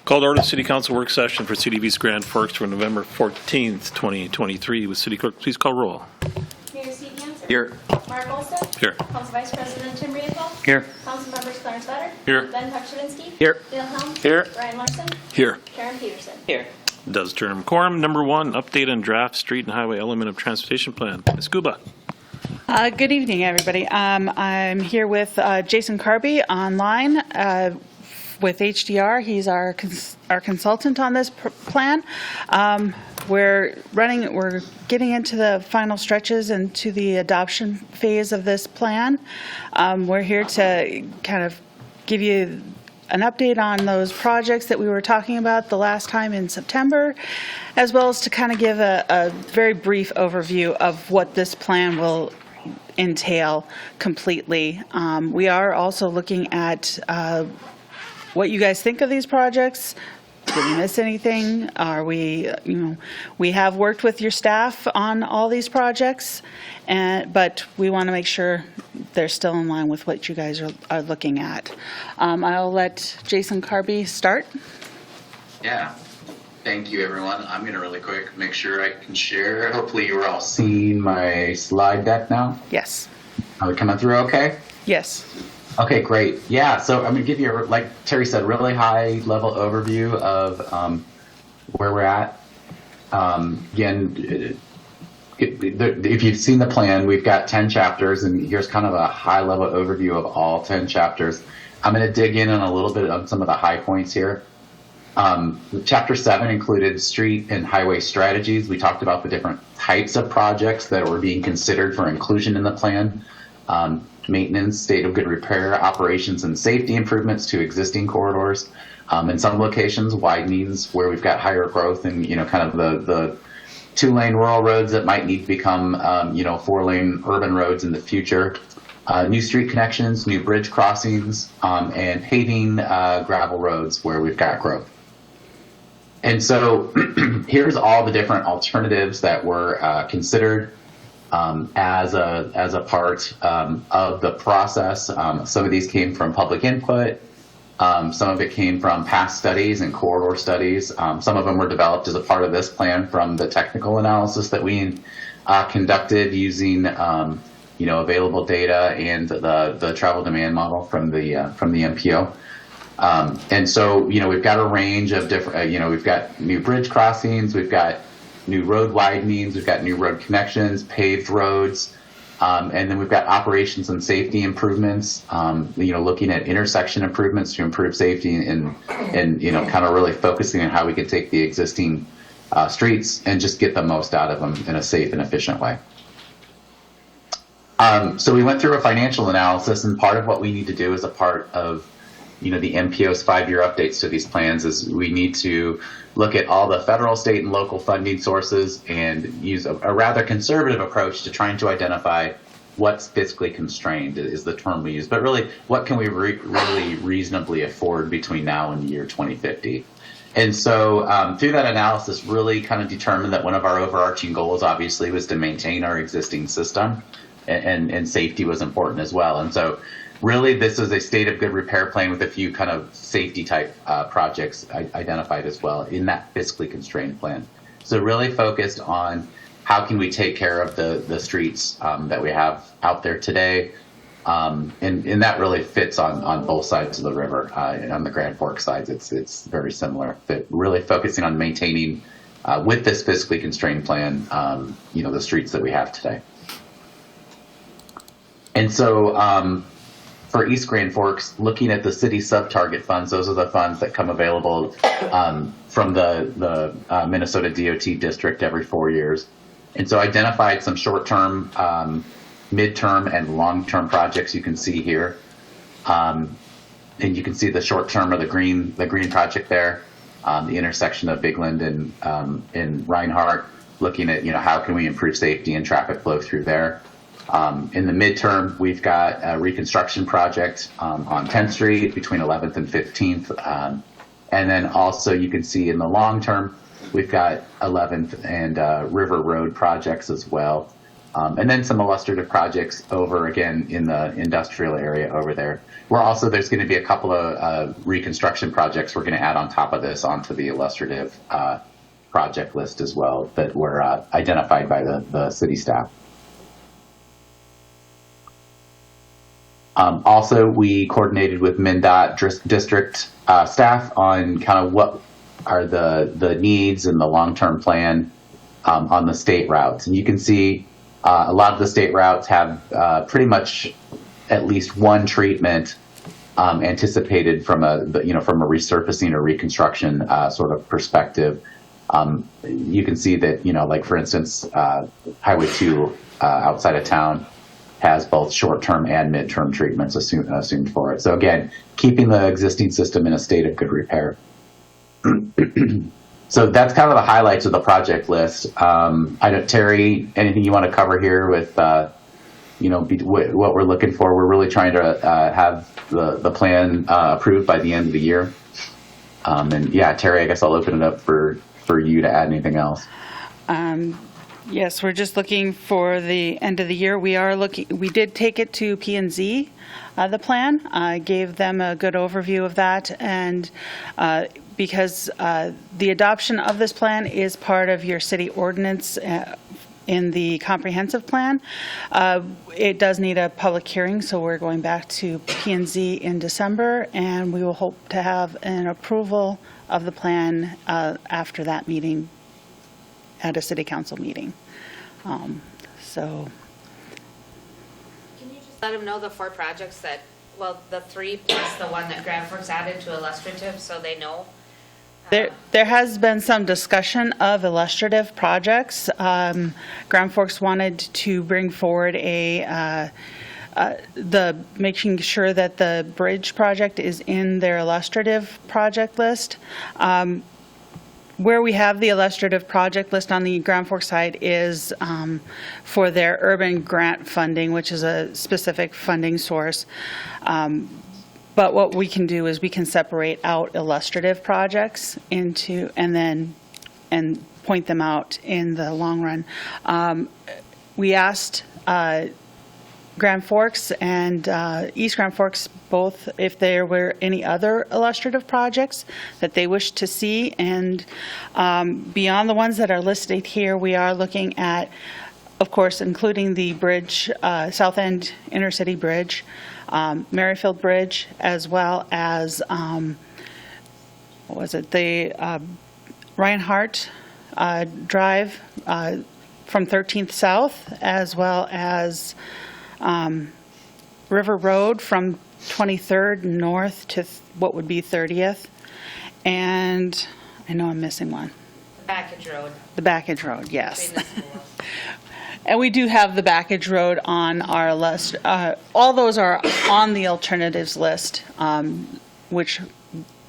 Called to order the City Council work session for CDV's Grand Forks for November 14th, 2023. With City Clerk, please call roll. Mayor Steve Hansen. Here. Mark Olson. Here. Council Vice President Tim Riedel. Here. Council Members Clarence Vetter. Here. Ben Huttunen. Here. Dale Helm. Here. Ryan Larson. Here. Karen Peterson. Here. Does adjourn. Quorum number 1, update on draft street and highway element of transportation plan. Ms. Kouba. Good evening, everybody. I'm here with Jason Carby online with HDR. He's our consultant on this plan. We're getting into the final stretches and to the adoption phase of this plan. We're here to kind of give you an update on those projects that we were talking about the last time in September, as well as to kind of give a very brief overview of what this plan will entail completely. We are also looking at what you guys think of these projects. Did we miss anything? Are we, we have worked with your staff on all these projects, but we want to make sure they're still in line with what you guys are looking at. I'll let Jason Carby start. Yeah. Thank you, everyone. I'm going to really quick make sure I can share. Hopefully you're all seeing my slide deck now. Yes. Are we coming through okay? Yes. Okay, great. Yeah, so I'm going to give you, like Teri said, really high-level overview of where we're at. Again, if you've seen the plan, we've got 10 chapters, and here's kind of a high-level overview of all 10 chapters. I'm going to dig in on a little bit of some of the high points here. Chapter 7 included street and highway strategies. We talked about the different types of projects that were being considered for inclusion in the plan. Maintenance, state of good repair, operations and safety improvements to existing corridors. In some locations, widenings where we've got higher growth and, kind of the 2-lane rural roads that might need to become, 4-lane urban roads in the future. New street connections, new bridge crossings, and paving gravel roads where we've got growth. And so here's all the different alternatives that were considered as a part of the process. Some of these came from public input. Some of it came from past studies and corridor studies. Some of them were developed as a part of this plan from the technical analysis that we conducted using available data and the travel demand model from the MPO. And so, we've got a range of different, we've got new bridge crossings, we've got new road widenings, we've got new road connections, paved roads, and then we've got operations and safety improvements, looking at intersection improvements to improve safety and kind of really focusing on how we can take the existing streets and just get the most out of them in a safe and efficient way. So we went through a financial analysis, and part of what we need to do as a part of the MPO's 5-year updates to these plans is we need to look at all the federal, state, and local funding sources and use a rather conservative approach to trying to identify what's fiscally constrained is the term we use. But really, what can we really reasonably afford between now and the year 2050? And so through that analysis, really kind of determined that one of our overarching goals, obviously, was to maintain our existing system, and safety was important as well. And so really, this is a state of good repair plan with a few kind of safety type projects identified as well in that fiscally constrained plan. So really focused on how can we take care of the streets that we have out there today. And that really fits on both sides of the river. And on the Grand Forks sides, it's very similar. But really focusing on maintaining with this fiscally constrained plan, the streets that we have today. And so, for East Grand Forks, looking at the city sub-target funds, those are the funds that come available from the Minnesota DOT district every 4 years. And so identified some short-term, mid-term, and long-term projects you can see here. And you can see the short-term or the green project there, the intersection of Bygland and Reinhardt, looking at, how can we improve safety and traffic flow through there. In the midterm, we've got a reconstruction project on 10th Street between 11th and 15th. And then also you can see in the long term, we've got 11th and River Road projects as well. And then some illustrative projects over again in the industrial area over there. There's going to be a couple of reconstruction projects we're going to add on top of this onto the illustrative project list as well that were identified by the city staff. Also, we coordinated with MnDOT district staff on kind of what are the needs and the long-term plan on the state routes. And you can see a lot of the state routes have pretty much at least one treatment anticipated from a resurfacing or reconstruction sort of perspective. You can see that, like for instance, Highway 2 outside of town has both short-term and mid-term treatments assumed for it. So again, keeping the existing system in a state of good repair. So that's kind of the highlights of the project list. I know, Teri, anything you want to cover here with, what we're looking for? We're really trying to have the plan approved by the end of the year. And yeah, Teri, I guess I'll open it up for you to add anything else. Yes, we're just looking for the end of the year. We did take it to P&Z, the plan. I gave them a good overview of that. And because the adoption of this plan is part of your city ordinance in the comprehensive plan, it does need a public hearing. So we're going back to P&Z in December, and we will hope to have an approval of the plan after that meeting at a city council meeting. So Can you just let them know the 4 projects the 3 plus the one that Grand Forks added to illustrative so they know? there has been some discussion of illustrative projects. Grand Forks wanted to bring forward making sure that the bridge project is in their illustrative project list. Where we have the illustrative project list on the Grand Forks side is for their urban grant funding, which is a specific funding source. But what we can do is we can separate out illustrative projects into and point them out in the long run. We asked Grand Forks and East Grand Forks both if there were any other illustrative projects that they wish to see, and beyond the ones that are listed here, we are looking at, of course, including the bridge, South End Intercity Bridge, Merrifield Bridge, as well as the Reinhardt Drive from 13th South, as well as River Road from 23rd north to what would be 30th. And I know I'm missing one. Backage Road. The Backage Road, yes. Between the schools. And we do have the Backage Road on our list. All those are on the alternatives list, which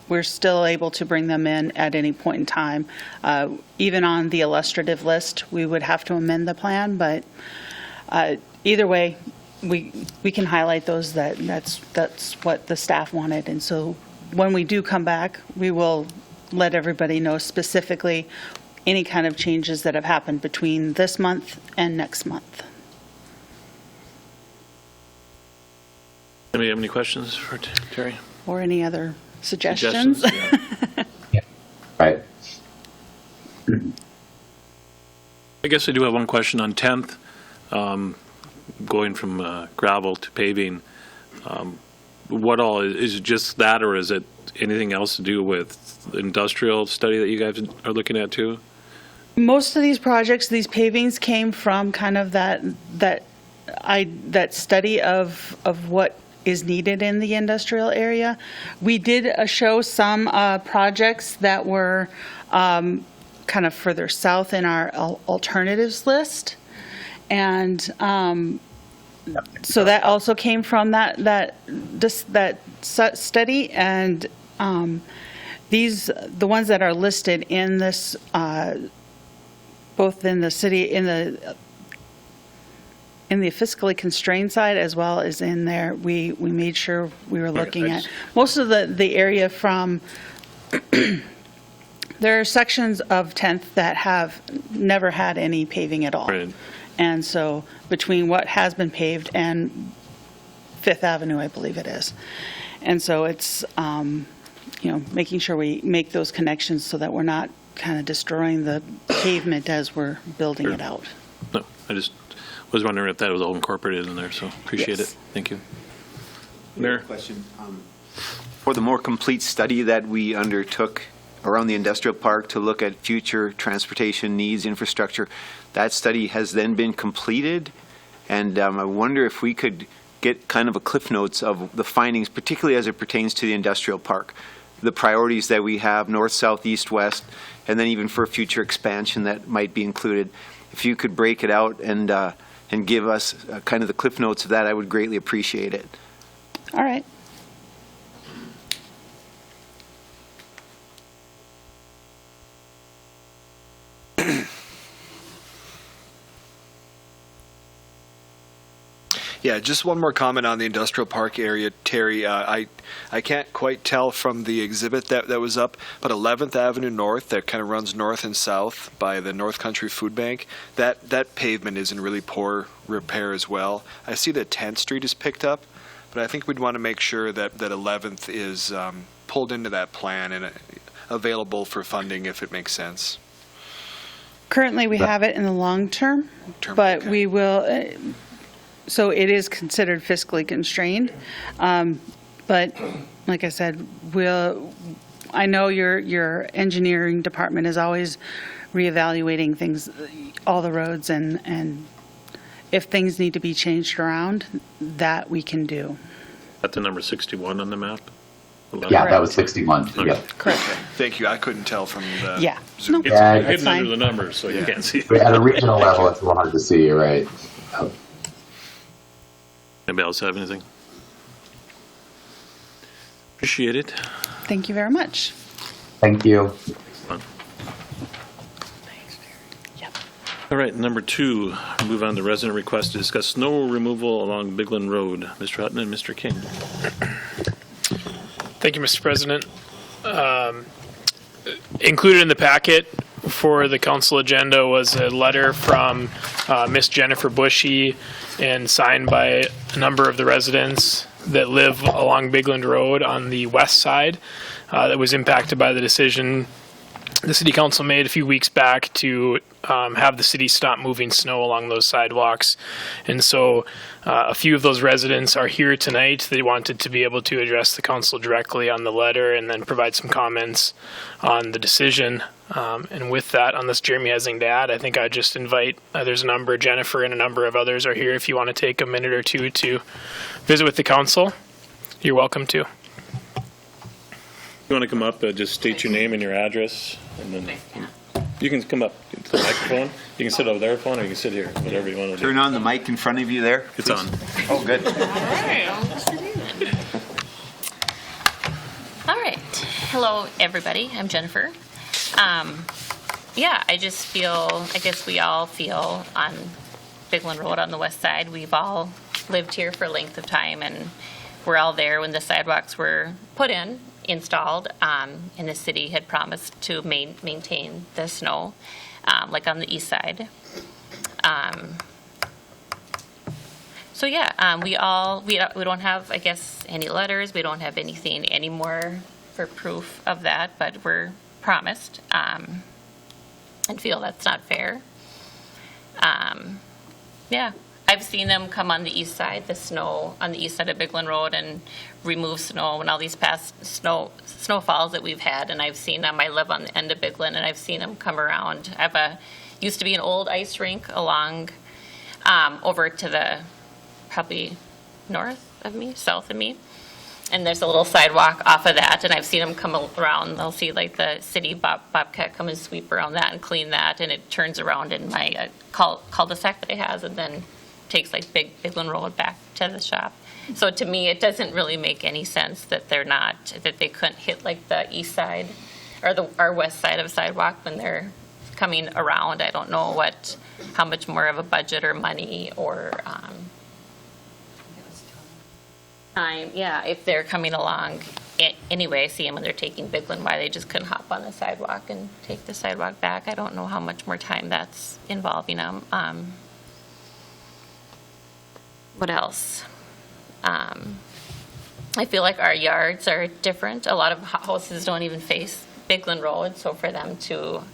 we're still able to bring them in at any point in time. Even on the illustrative list, we would have to amend the plan, but either way, we can highlight those. That's what the staff wanted. And so when we do come back, we will let everybody know specifically any kind of changes that have happened between this month and next month. Anybody have any questions for Teri? Or any other suggestions? Yeah. Right. I guess I do have one question on 10th. Going from gravel to paving, what all, is it just that, or is it anything else to do with the industrial study that you guys are looking at too? Most of these projects, these pavings came from kind of that study of what is needed in the industrial area. We did show some projects that were kind of further south in our alternatives list. And so that also came from that study. And the ones that are listed in this, both in the city, in the fiscally constrained side as well as in there, we made sure we were looking at most of the area from. There are sections of 10th that have never had any paving at all. Right. And so between what has been paved and Fifth Avenue, I believe it is. And so it's, making sure we make those connections so that we're not kind of destroying the pavement as we're building Sure. it out. No, I just was wondering if that was all incorporated in there, so appreciate Yes. it. Thank you. Mayor? Question. For the more complete study that we undertook around the industrial park to look at future transportation needs, infrastructure, that study has then been completed. And I wonder if we could get kind of a cliff notes of the findings, particularly as it pertains to the industrial park, the priorities that we have, north, south, east, west, and then even for future expansion that might be included. If you could break it out and give us kind of the cliff notes of that, I would greatly appreciate it. All right. Yeah, just one more comment on the industrial park area, Terry. I can't quite tell from the exhibit that was up, but 11th Avenue North, that kind of runs north and south by the North Country Food Bank, that pavement is in really poor repair as well. I see that 10th Street is picked up, but I think we'd want to make sure that 11th is pulled into that plan and available for funding if it makes sense. Currently, we have it in the long term, but okay. we will, so it is considered fiscally constrained. But like I said, I know your engineering department is always reevaluating things, all the roads, and if things need to be changed around, that we can do. At the number 61 on the map? Yeah, that was 61. Okay. Yeah. Correct. Thank you. I couldn't tell from the Yeah. Zoom. No. It's Yeah, hidden that's fine. under the numbers, so you can't see it. At a regional level, it's a little hard to see, you're right. Anybody else have anything? Appreciate it. Thank you very much. Thank you. Yep. All right, number 2, move on to resident request to discuss snow removal along Bygland Road. Mr. Huttunen and Mr. King. Thank you, Mr. President. Included in the packet for the council agenda was a letter from Miss Jennifer Boushee and signed by a number of the residents that live along Bygland Road on the west side that was impacted by the decision the city council made a few weeks back to have the city stop moving snow along those sidewalks. And so a few of those residents are here tonight. They wanted to be able to address the council directly on the letter and then provide some comments on the decision. And with that, unless Jeremy has anything to add, I think I'd just invite, there's a number, Jennifer and a number of others are here. If you want to take a minute or two to visit with the council, you're welcome to. You want to come up, just state your name and your address, and then you can come up to the microphone. You can sit over there, phone, or you can sit here, whatever you want to do. Turn on the mic in front of you there. It's please. on. Oh, good. All right. Hello, everybody. I'm Jennifer. I just feel, I guess we all feel on Bygland Road on the west side, we've all lived here for a length of time, and we're all there when the sidewalks were put in, installed, and the city had promised to maintain the snow, like on the east side. We don't have, I guess, any letters. We don't have anything anymore for proof of that, but we're promised, and feel that's not fair. I've seen them come on the east side, the snow on the east side of Bygland Road, and remove snow and all these past snowfalls that we've had. And I've seen them. I live on the end of Bygland, and I've seen them come around. I have used to be an old ice rink along over to the probably south of me. And there's a little sidewalk off of that, and I've seen them come around. They'll see like the city bobcat come and sweep around that and clean that, and it turns around in my cul-de-sac that it has, and then takes like Bygland Road back to the shop. So to me, it doesn't really make any sense that they couldn't hit like the east side or our west side of the sidewalk when they're coming around. I don't know how much more of a budget or money or time. Yeah, if they're coming along anyway, I see them when they're taking Bygland, why they just couldn't hop on the sidewalk and take the sidewalk back. I don't know how much more time that's involving them. What else? I feel like our yards are different. A lot of houses don't even face Bygland Road, so for them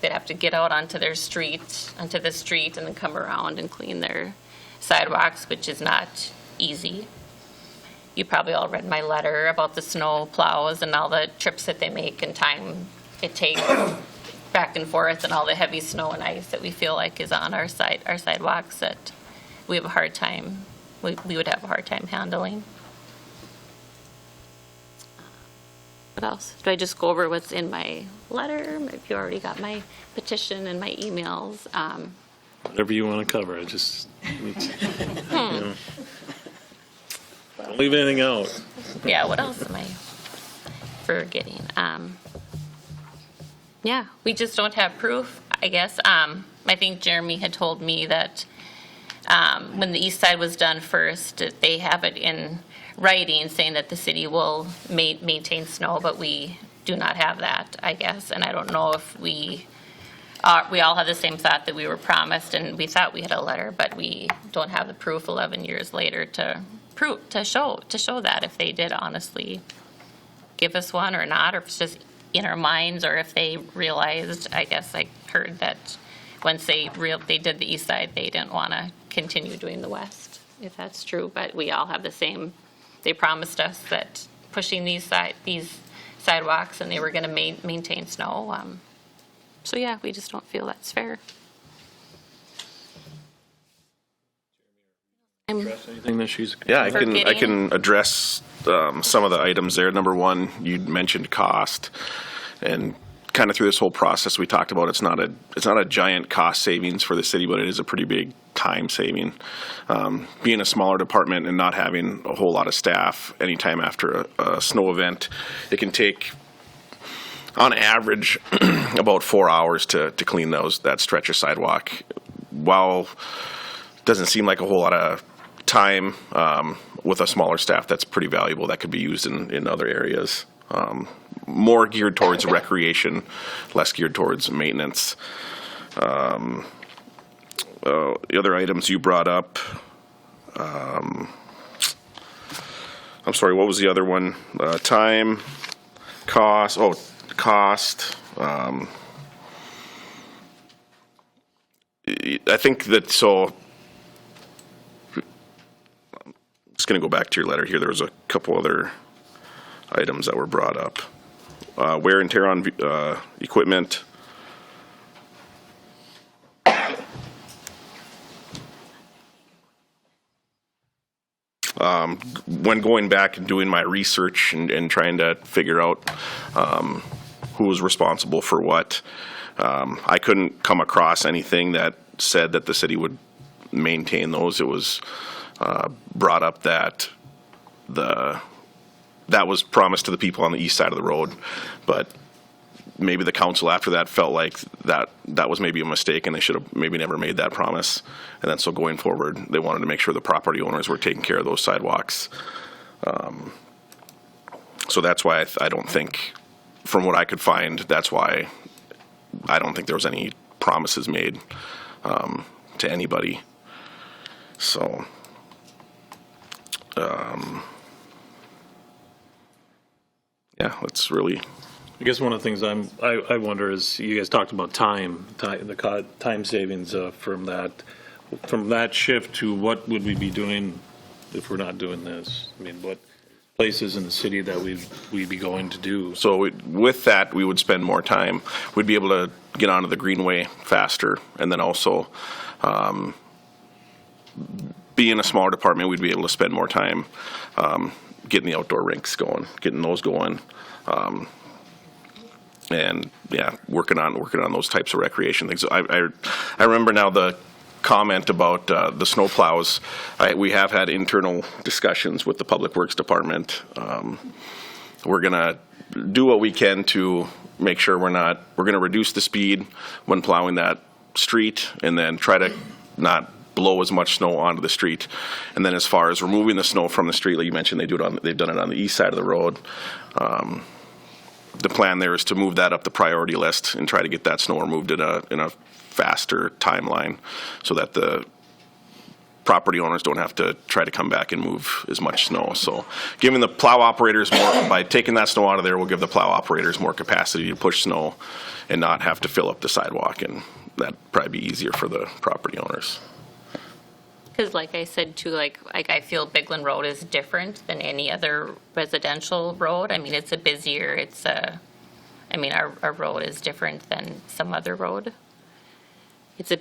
they'd have to get out onto the street, and then come around and clean their sidewalks, which is not easy. You probably all read my letter about the snow plows and all the trips that they make and time it takes back and forth, and all the heavy snow and ice that we feel like is on our sidewalks that we have a hard time, we would have a hard time handling. What else? Do I just go over what's in my letter? Maybe you already got my petition and my emails. Whatever you want to cover, I just, you know, don't leave anything out. Yeah, what else am I forgetting? Yeah, we just don't have proof, I guess. I think Jeremy had told me that when the east side was done first, they have it in writing saying that the city will maintain snow, but we do not have that, I guess. And I don't know if we all have the same thought that we were promised, and we thought we had a letter, but we don't have the proof 11 years later to show that if they did honestly give us one or not, or if it's just in our minds, or if they realized. I guess I heard that once they did the east side, they didn't want to continue doing the west, if that's true. But we all have the same. They promised us that pushing these sidewalks, and they were going to maintain snow. So yeah, we just don't feel that's fair. Anything that she's. Yeah, I Forgetting. can address some of the items there. Number one, you mentioned cost, and kind of through this whole process we talked about it's not a giant cost savings for the city, but it is a pretty big time saving. Being a smaller department and not having a whole lot of staff anytime after a snow event, it can take on average about 4 hours to clean that stretch of sidewalk. While it doesn't seem like a whole lot of time, with a smaller staff, that's pretty valuable. That could be used in other areas. More geared towards recreation, less geared towards maintenance. The other items you brought up, I'm sorry, what was the other one? Time, cost, cost. I think that, so, I'm just going to go back to your letter here. There was a couple other items that were brought up. Wear and tear on equipment. When going back and doing my research and trying to figure out who was responsible for what, I couldn't come across anything that said that the city would maintain those. It was brought up that that was promised to the people on the east side of the road, but maybe the council after that felt like that was maybe a mistake and they should have maybe never made that promise. And then so going forward, they wanted to make sure the property owners were taking care of those sidewalks. So that's why I don't think, from what I could find, that's why I don't think there was any promises made to anybody. So, yeah, that's really. I guess one of the things I wonder is, you guys talked about the time savings from that shift to what would we be doing if we're not doing this? I mean, what places in the city that we'd be going to do? So with that, we would spend more time. We'd be able to get onto the Greenway faster, and then also, being a smaller department, we'd be able to spend more time getting the outdoor rinks going, getting those going. And yeah, working on those types of recreation things. I remember now the comment about the snow plows. We have had internal discussions with the Public Works Department. We're gonna do what we can to make sure we're gonna reduce the speed when plowing that street, and then try to not blow as much snow onto the street. And then as far as removing the snow from the street, like you mentioned, they've done it on the east side of the road. The plan there is to move that up the priority list and try to get that snow removed in a faster timeline, so that property owners don't have to try to come back and move as much snow. So giving the plow operators more, by taking that snow out of there, will give the plow operators more capacity to push snow and not have to fill up the sidewalk, and that'd probably be easier for the property owners. Because like I said too, like I feel Bygland Road is different than any other residential road. I mean, it's a busier, our road is different than some other road.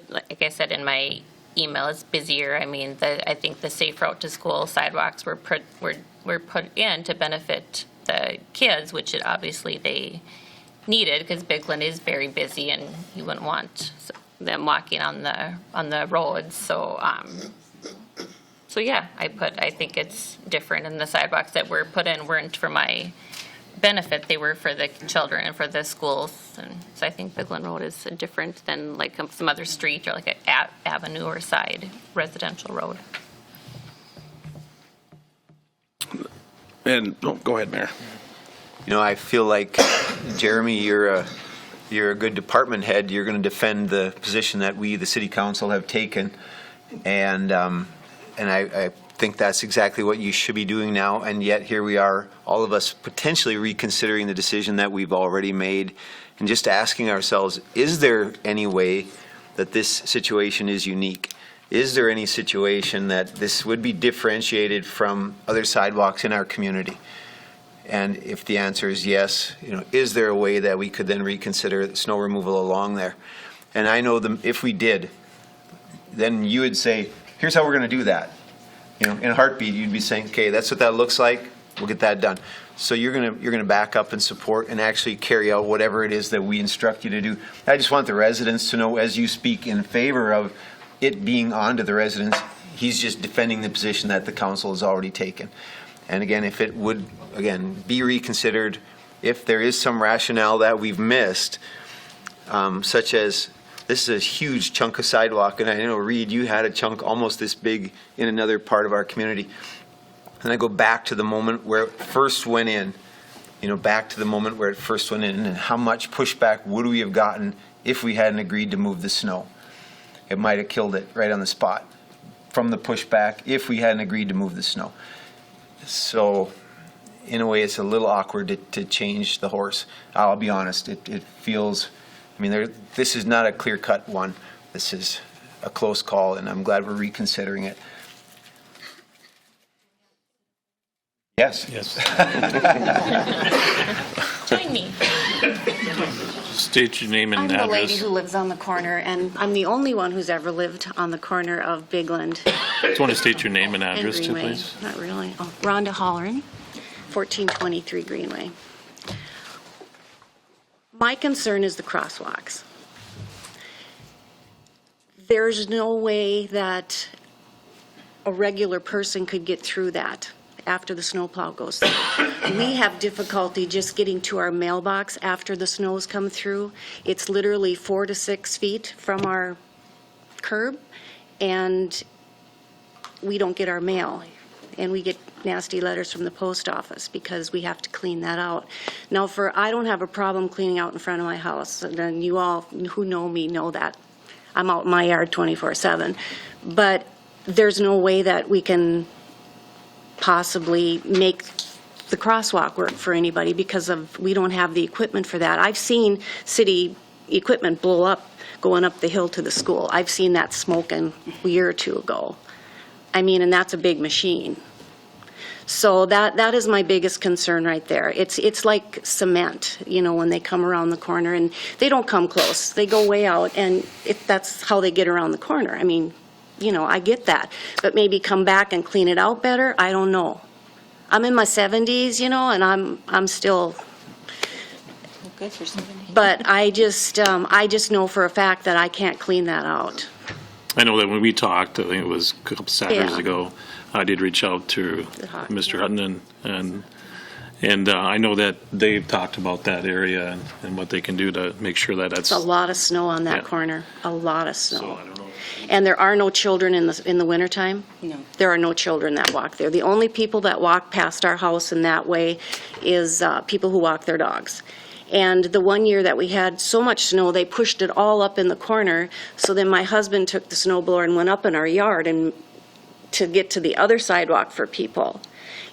Like I said in my email, it's busier. I mean, I think the safe route to school sidewalks were put in to benefit the kids, which obviously they needed, because Bygland is very busy and you wouldn't want them walking on the roads. So yeah, I think it's different, and the sidewalks that were put in weren't for my benefit, they were for the children and for the schools. And so I think Bygland Road is different than like some other street or like an avenue or side residential road. And go ahead, Mayor. I feel like, Jeremy, you're a good department head. You're going to defend the position that we, the city council, have taken, and I think that's exactly what you should be doing now. And yet here we are, all of us potentially reconsidering the decision that we've already made, and just asking ourselves: is there any way that this situation is unique? Is there any situation that this would be differentiated from other sidewalks in our community? And if the answer is yes, is there a way that we could then reconsider snow removal along there? And I know if we did, then you would say, here's how we're going to do that. In a heartbeat, you'd be saying, okay, that's what that looks like. We'll get that done. So you're going to back up and support and actually carry out whatever it is that we instruct you to do. I just want the residents to know, as you speak in favor of it being on to the residents, he's just defending the position that the council has already taken. And again, if it would, be reconsidered, if there is some rationale that we've missed, such as this is a huge chunk of sidewalk, and I know, Reid, you had a chunk almost this big in another part of our community. And I go back to the moment where it first went in, back to the moment where it first went in, and how much pushback would we have gotten if we hadn't agreed to move the snow? It might have killed it right on the spot from the pushback if we hadn't agreed to move the snow. So in a way, it's a little awkward to change the horse. I'll be honest, it feels, this is not a clear-cut one. This is a close call, and I'm glad we're reconsidering it. Yes. Join me. State your name and I'm address. the lady who lives on the corner, and I'm the only one who's ever lived on the corner of Bygland Just want to state your name and and address too, Greenway. please. Not really. Oh, Rhonda Holleran, 1423 Greenway. My concern is the crosswalks. There's no way that a regular person could get through that after the snowplow goes through. We have difficulty just getting to our mailbox after the snows come through. It's literally 4 to 6 feet from our curb, and we don't get our mail. And we get nasty letters from the post office because we have to clean that out. Now, I don't have a problem cleaning out in front of my house, and you all who know me know that. I'm out in my yard 24/7. But there's no way that we can possibly make the crosswalk work for anybody because we don't have the equipment for that. I've seen city equipment blow up going up the hill to the school. I've seen that smoke a year or two ago. And that's a big machine. So that is my biggest concern right there. It's like cement, when they come around the corner, and they don't come close. They go way out, and that's how they get around the corner. I get that. But maybe come back and clean it out better? I don't know. I'm in my 70s, and I'm still... Good for 70. But I just know for a fact that I can't clean that out. I know that when we talked, I think it was a couple Saturdays Yeah. ago, I did reach out to Mr. Huttunen, and I know that they've talked about that area and what they can do to make sure that that's... It's a lot of snow on that Yeah. corner, a lot of snow. So I don't know. And there are no children in the wintertime? No. There are no children that walk there. The only people that walk past our house in that way is people who walk their dogs. And the one year that we had so much snow, they pushed it all up in the corner. So then my husband took the snow blower and went up in our yard and to get to the other sidewalk for people.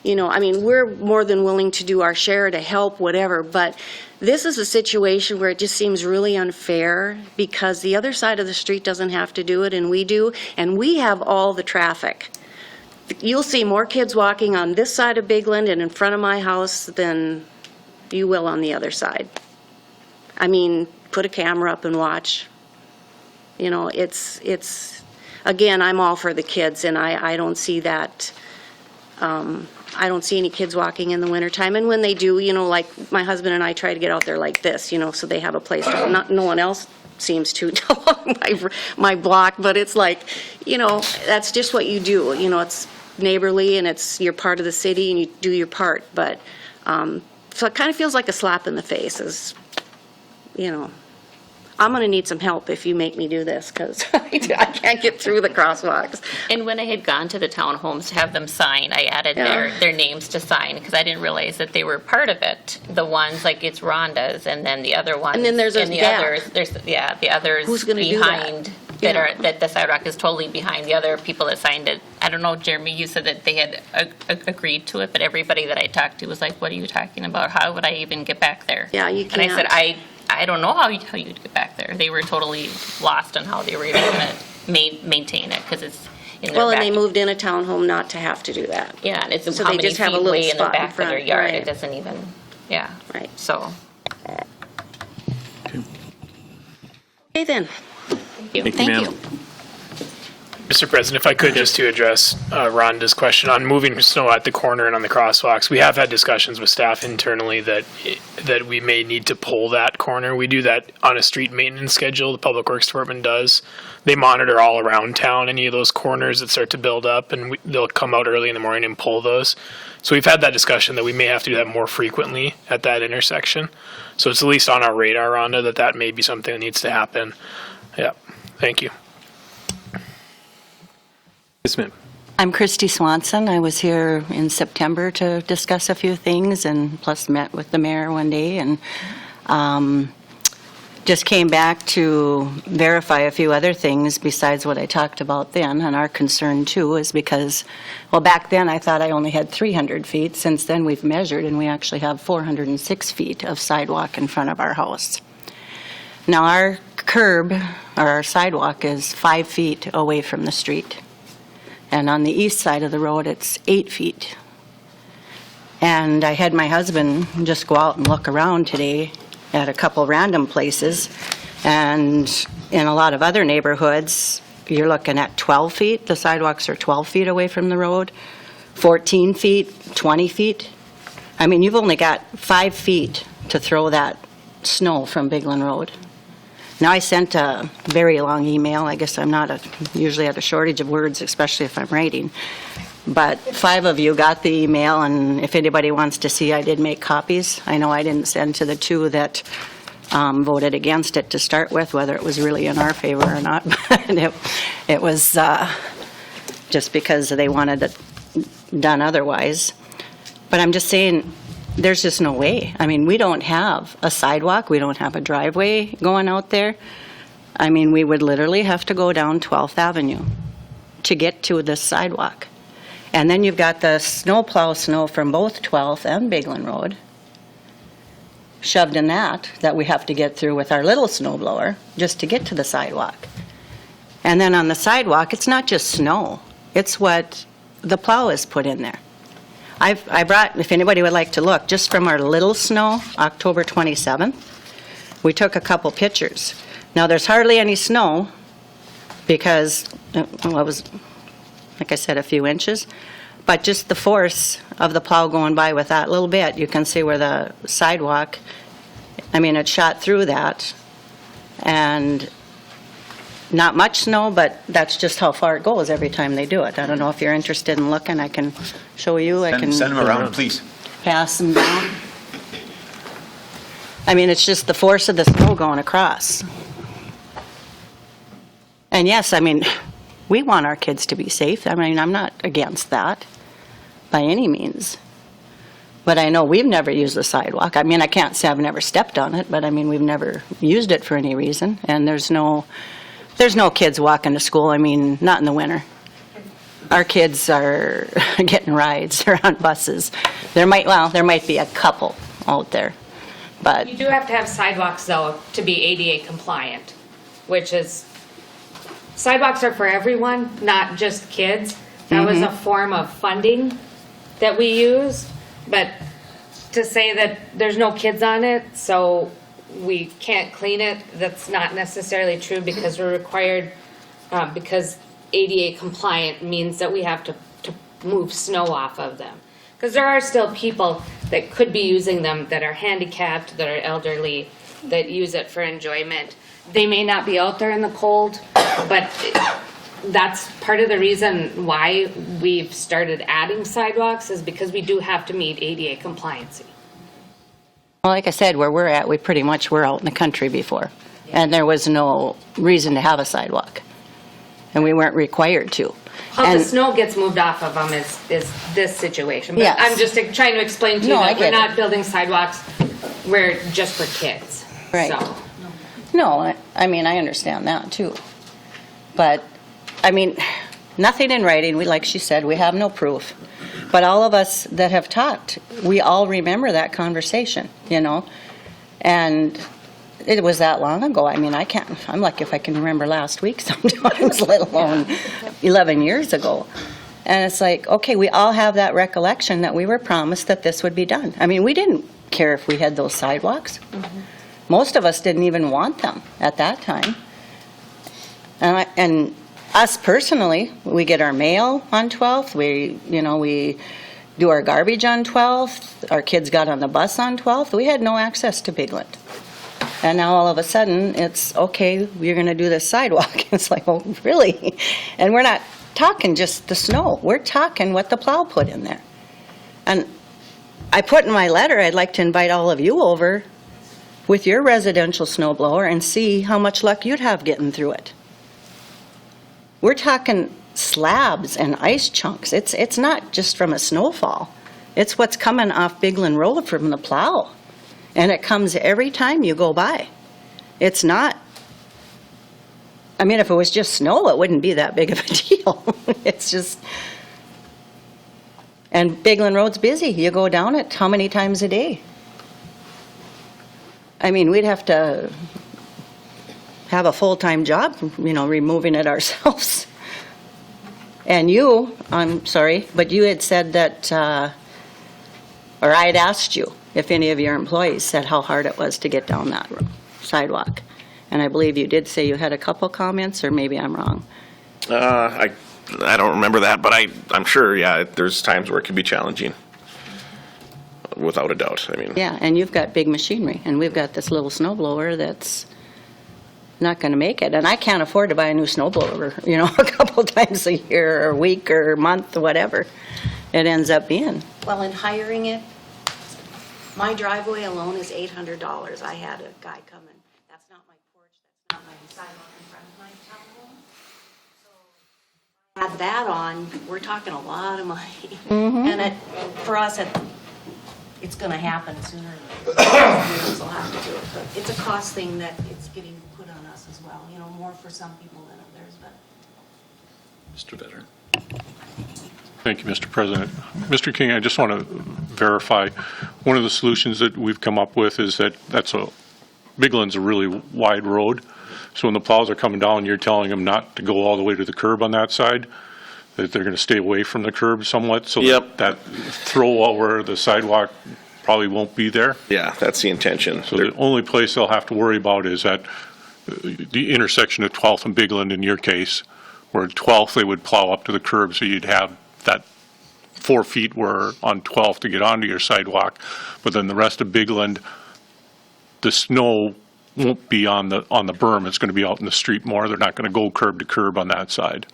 You know, I mean, we're more than willing to do our share to help, whatever, but this is a situation where it just seems really unfair because the other side of the street doesn't have to do it and we do, and we have all the traffic. You'll see more kids walking on this side of Bygland and in front of my house than you will on the other side. I mean, put a camera up and watch. You know, it's again, I'm all for the kids, and I don't see that. I don't see any kids walking in the wintertime, and when they do, you know, like my husband and I try to get out there like this, you know, so they have a place. No one else seems to along my block, but it's like, you know, that's just what you do. You know, it's neighborly, and you're part of the city, and you do your part. But so it kind of feels like a slap in the face, as you know. I'm going to need some help if you make me do this, because I can't get through the crosswalks. And when I had gone to the townhomes to have them sign, I added their names to sign, because I didn't realize that they were part of it. The ones, like it's Rhonda's, and then the other ones. And then there's a gap. The others Who's gonna do behind that? that the sidewalk is totally behind the other people that signed it. I don't know, Jeremy, you said that they had agreed to it, but everybody that I talked to was like, what are you talking about? How would I even get back there? Yeah, you And I said, can't. I don't know how you'd get back there. They were totally lost on how they were going to maintain it, because it's in their Well, and back. they moved in a townhome not to have to do that. Yeah, and it's So how they many just have a feet little way in the spot in back of their front, yard. right. It doesn't even, yeah. Right. So, Okay, then. thank you. Thank ma'am. you. Mr. President, if I could, just to address Rhonda's question on moving snow at the corner and on the crosswalks, we have had discussions with staff internally that we may need to pull that corner. We do that on a street maintenance schedule. The Public Works Department does. They monitor all around town, any of those corners that start to build up, and they'll come out early in the morning and pull those. So we've had that discussion that we may have to do that more frequently at that intersection. So it's at least on our radar, Rhonda, that may be something that needs to happen. Yeah, thank you. Yes, ma'am. I'm Christy Swanson. I was here in September to discuss a few things, and plus met with the mayor one day, and just came back to verify a few other things besides what I talked about then. And our concern too is because, well, back then I thought I only had 300 feet. Since then we've measured, and we actually have 406 feet of sidewalk in front of our house. Now our curb, or our sidewalk, is 5 feet away from the street. And on the east side of the road, it's 8 feet. And I had my husband just go out and look around today at a couple random places. And in a lot of other neighborhoods, you're looking at 12 feet. The sidewalks are 12 feet away from the road, 14 feet, 20 feet. I mean, you've only got 5 feet to throw that snow from Bygland Road. Now, I sent a very long email. I guess I'm not usually at a shortage of words, especially if I'm writing. But 5 of you got the email, and if anybody wants to see, I did make copies. I know I didn't send to the 2 that voted against it to start with, whether it was really in our favor or not. But it was just because they wanted it done otherwise. But I'm just saying, there's just no way. I mean, we don't have a sidewalk. We don't have a driveway going out there. I mean, we would literally have to go down 12th Avenue to get to this sidewalk. And then you've got the snowplow snow from both 12th and Bygland Road shoved in that we have to get through with our little snow blower just to get to the sidewalk. And then on the sidewalk, it's not just snow. It's what the plow has put in there. I brought, if anybody would like to look, just from our little snow, October 27th, we took a couple pictures. Now, there's hardly any snow because, well, it was, like I said, a few inches, but just the force of the plow going by with that little bit, you can see where the sidewalk, I mean, it shot through that, and not much snow, but that's just how far it goes every time they do it. I don't know if you're interested in looking. I can show you. I can Send them around, please. pass them down. I mean, it's just the force of the snow going across. And yes, I mean, we want our kids to be safe. I mean, I'm not against that by any means. But I know we've never used the sidewalk. I mean, I can't say I've never stepped on it, but I mean, we've never used it for any reason. And there's no kids walking to school. I mean, not in the winter. our kids are getting rides or on buses. There might be a couple out there, but You do have to have sidewalks, though, to be ADA compliant, which is, sidewalks are for everyone, not just kids. That was a form of funding that we used, but to say that there's no kids on it, so we can't clean it, that's not necessarily true, because we're required, because ADA compliant means that we have to move snow off of them. Because there are still people that could be using them that are handicapped, that are elderly, that use it for enjoyment. They may not be out there in the cold, but that's part of the reason why we've started adding sidewalks, is because we do have to meet ADA compliancy. well, like I said, where we're at, we pretty much were out in the country before, and there was no reason to have a sidewalk, and we weren't required to. How And- the snow gets moved off of them is this situation. But Yes. I'm just trying to explain to you No, I that we're get it. not building sidewalks where just for kids. Right. So, No, I mean, I understand that too. But, I mean, nothing in writing, like she said, we have no proof. But all of us that have talked, we all remember that conversation, you know? And it was that long ago. I mean, I'm lucky if I can remember last week sometimes, let alone 11 years ago. And it's like, okay, we all have that recollection that we were promised that this would be done. I mean, we didn't care if we had those sidewalks. Most of us didn't even want them at that time. And us personally, we get our mail on 12th, we do our garbage on 12th, our kids got on the bus on 12th, we had no access to Bygland. And now all of a sudden, it's, okay, we're gonna do this sidewalk. It's like, oh, really? And we're not talking just the snow, we're talking what the plow put in there. And I put in my letter, I'd like to invite all of you over with your residential snow blower and see how much luck you'd have getting through it. We're talking slabs and ice chunks. It's not just from a snowfall. It's what's coming off Bygland Road from the plow. And it comes every time you go by. It's not, I mean, if it was just snow, it wouldn't be that big of a deal. It's just, and Bygland Road's busy. You go down it how many times a day? I mean, we'd have to have a full-time job, removing it ourselves. And you, I'm sorry, but you had said that, or I had asked you if any of your employees said how hard it was to get down that sidewalk. And I believe you did say you had a couple comments, or maybe I'm wrong. I don't remember that, but I'm sure, yeah, there's times where it can be challenging. Without a doubt, I mean. Yeah, and you've got big machinery, and we've got this little snow blower that's not going to make it. And I can't afford to buy a new snow blower, a couple times a year, or a week, or a month, or whatever it ends up being. Well, in hiring it, my driveway alone is $800. I had a guy come in. That's not my porch, that's not my sidewalk in front of my townhome. So add that on, we're talking a lot of money. And for us, it's going to happen sooner or later. We'll have to do it. But it's a cost thing that it's getting put on us as well, more for some people than others. But Mr. Vetter. Thank you, Mr. President. Mr. King, I just want to verify, one of the solutions that we've come up with is Bygland's a really wide road, so when the plows are coming down, you're telling them not to go all the way to the curb on that side, that they're going to stay away from the curb somewhat, so that throw over the sidewalk probably won't be there. Yeah, that's the intention. So the only place they'll have to worry about is at the intersection of 12th and Bygland in your case, where 12th they would plow up to the curb, so you'd have that 4 feet were on 12th to get onto your sidewalk, but then the rest of Bygland, the snow won't be on the berm, it's going to be out in the street more. They're not going to go curb to curb on that side.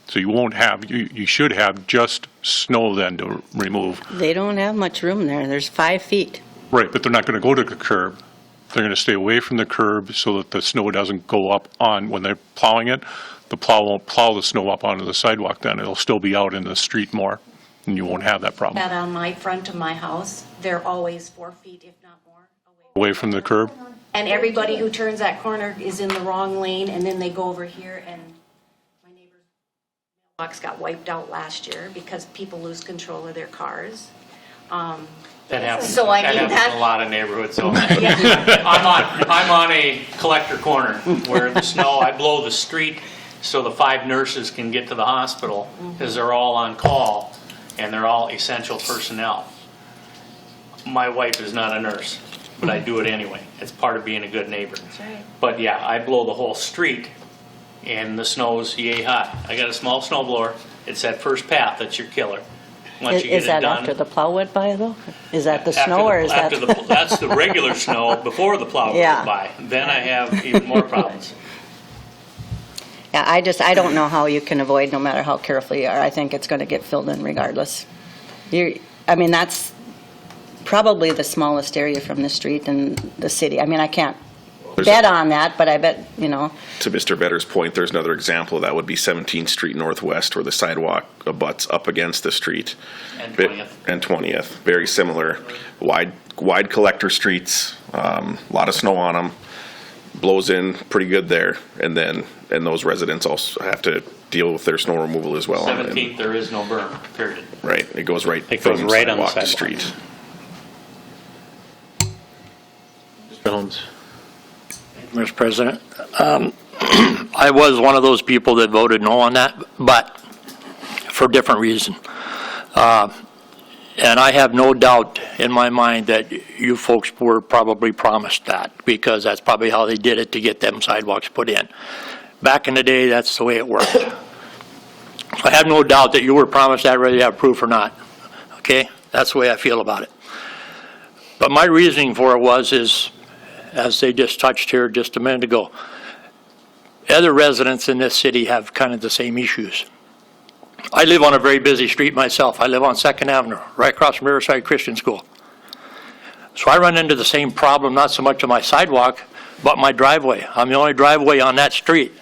So you won't have, you should have just snow then to remove. They don't have much room there. There's 5 feet. Right, but they're not going to go to the curb. They're going to stay away from the curb so that the snow doesn't go up on, when they're plowing it, the plow won't plow the snow up onto the sidewalk then. It'll still be out in the street more, and you won't have that problem. that on my front of my house, they're always 4 feet, if not more, Away from the curb? And everybody who turns that corner is in the wrong lane, and then they go over here, and my neighbor's Box got wiped out last year because people lose control of their cars. That happens. So I that mean, happens in that- a lot of neighborhoods. So I'm on a collector corner where the snow. I blow the street so the 5 nurses can get to the hospital because they're all on call and they're all essential personnel. My wife is not a nurse, but I do it anyway. It's part of being a good neighbor. That's right. But yeah, I blow the whole street and the snow's yay hot. I got a small snow blower. It's that first path that's your killer. Once you get Is it that done. after the plow went by, though? Is that the After snow, or is that? that's the regular snow before the plow Yeah. goes by. Then I have even more problems. Yeah, I don't know how you can avoid, no matter how careful you are. I think it's going to get filled in regardless. I mean, that's probably the smallest area from the street in the city. I mean, I can't bet on that, but I bet, To Mr. Vedder's point, there's another example. That would be 17th Street Northwest, where the sidewalk abuts up against the street. And 20th. And 20th. Very similar. Wide collector streets, a lot of snow on them. Blows in pretty good there. And those residents also have to deal with their snow removal as well. 17th, there is no berm, period. Right. It goes right It goes from right on the sidewalk to sidewalk. street. Jones. Mr. President. I was one of those people that voted no on that, but for a different reason. And I have no doubt in my mind that you folks were probably promised that, because that's probably how they did it to get them sidewalks put in. Back in the day, that's the way it worked. So I have no doubt that you were promised that, whether you have proof or not. Okay? That's the way I feel about it. But my reasoning for it is, as they just touched here just a minute ago, other residents in this city have kind of the same issues. I live on a very busy street myself. I live on 2nd Avenue, right across from Riverside Christian School. So I run into the same problem, not so much on my sidewalk, but my driveway. I'm the only driveway on that street.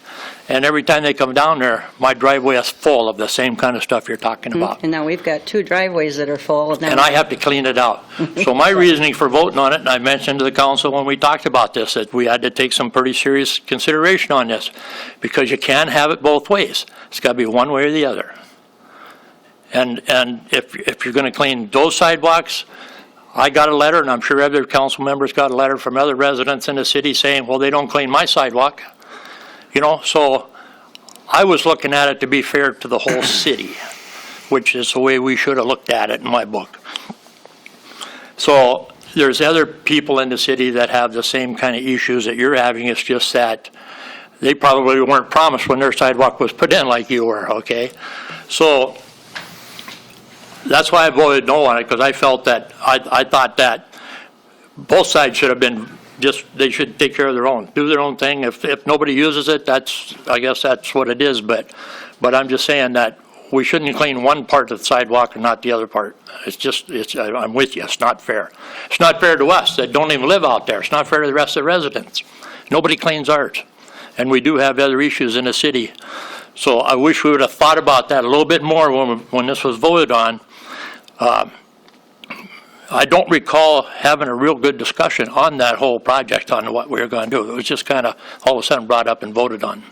And every time they come down there, my driveway is full of the same kind of stuff you're talking about. And now we've got 2 driveways that are full. And I have to clean it out. So my reasoning for voting on it, and I mentioned to the council when we talked about this, that we had to take some pretty serious consideration on this, because you can't have it both ways. It's got to be one way or the other. And if you're going to clean those sidewalks, I got a letter, and I'm sure other council members got a letter from other residents in the city saying, well, they don't clean my sidewalk. So I was looking at it to be fair to the whole city, which is the way we should have looked at it in my book. So there's other people in the city that have the same kind of issues that you're having. It's just that they probably weren't promised when their sidewalk was put in like you were, okay? So that's why I voted no on it, because I felt that, I thought that both sides should have been they should take care of their own, do their own thing. If nobody uses it, I guess that's what it is. But I'm just saying that we shouldn't clean one part of the sidewalk and not the other part. I'm with you. It's not fair. It's not fair to us that don't even live out there. It's not fair to the rest of the residents. Nobody cleans ours. And we do have other issues in the city. So I wish we would have thought about that a little bit more when this was voted on. I don't recall having a real good discussion on that whole project, on what we were going to do. It was just kind of all of a sudden brought up and voted on.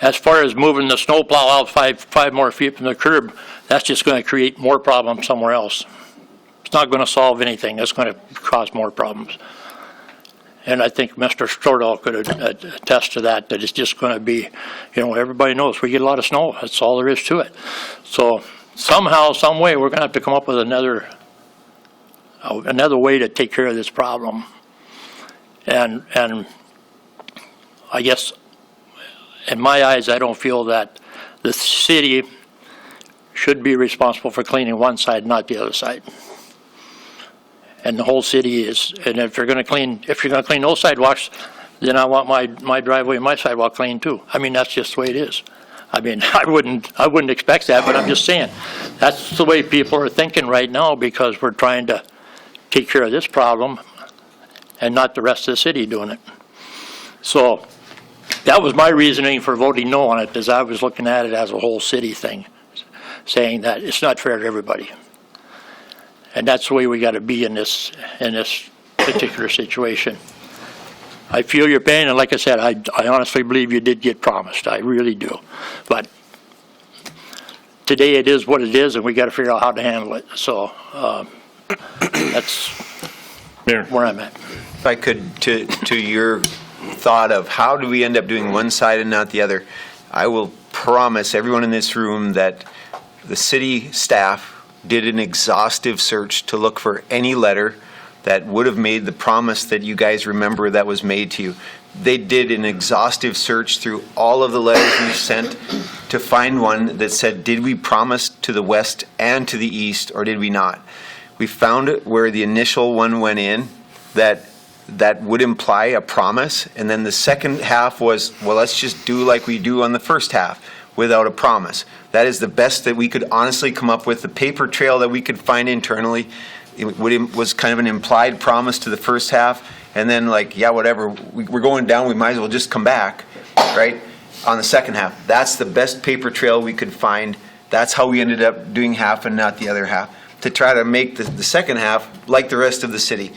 As far as moving the snowplow out five more feet from the curb, that's just going to create more problems somewhere else. It's not going to solve anything. It's going to cause more problems. And I think Mr. Stordahl could attest to that it's just going to be, everybody knows we get a lot of snow. That's all there is to it. So somehow, some way, we're going to have to come up with another way to take care of this problem. And I guess, in my eyes, I don't feel that the city should be responsible for cleaning one side, not the other side. And the whole city is. And if you're going to clean those sidewalks, then I want my driveway and my sidewalk cleaned too. I mean, that's just the way it is. I mean, I wouldn't expect that, but I'm just saying that's the way people are thinking right now, because we're trying to take care of this problem and not the rest of the city doing it. So that was my reasoning for voting no on it, is I was looking at it as a whole city thing, saying that it's not fair to everybody. And that's the way we got to be in this particular situation. I feel your pain, and like I said, I honestly believe you did get promised. I really do. But today it is what it is, and we got to figure out how to handle it. So that's Mayor. where I'm at. If I could, to your thought of how do we end up doing one side and not the other, I will promise everyone in this room that the city staff did an exhaustive search to look for any letter that would have made the promise that you guys remember that was made to you. They did an exhaustive search through all of the letters we sent to find one that said, did we promise to the west and to the east, or did we not? We found it where the initial one went in that would imply a promise, and then the second half was, well, let's just do like we do on the first half without a promise. That is the best that we could honestly come up with. The paper trail that we could find internally, was kind of an implied promise to the first half, and then like, yeah, whatever, we're going down, we might as well just come back, right, on the second half. That's the best paper trail we could find. That's how we ended up doing half and not the other half, to try to make the second half like the rest of the city.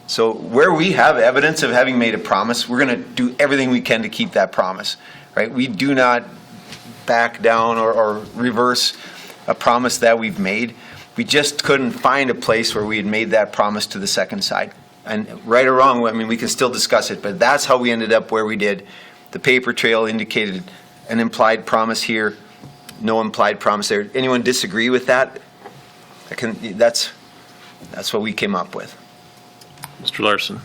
So where we have evidence of having made a promise, we're going to do everything we can to keep that promise, right? We do not back down or reverse a promise that we've made. We just couldn't find a place where we had made that promise to the second side. And right or wrong, I mean, we can still discuss it, but that's how we ended up where we did. The paper trail indicated an implied promise here, no implied promise there. Anyone disagree with that? That's what we came up with. Mr. Larson.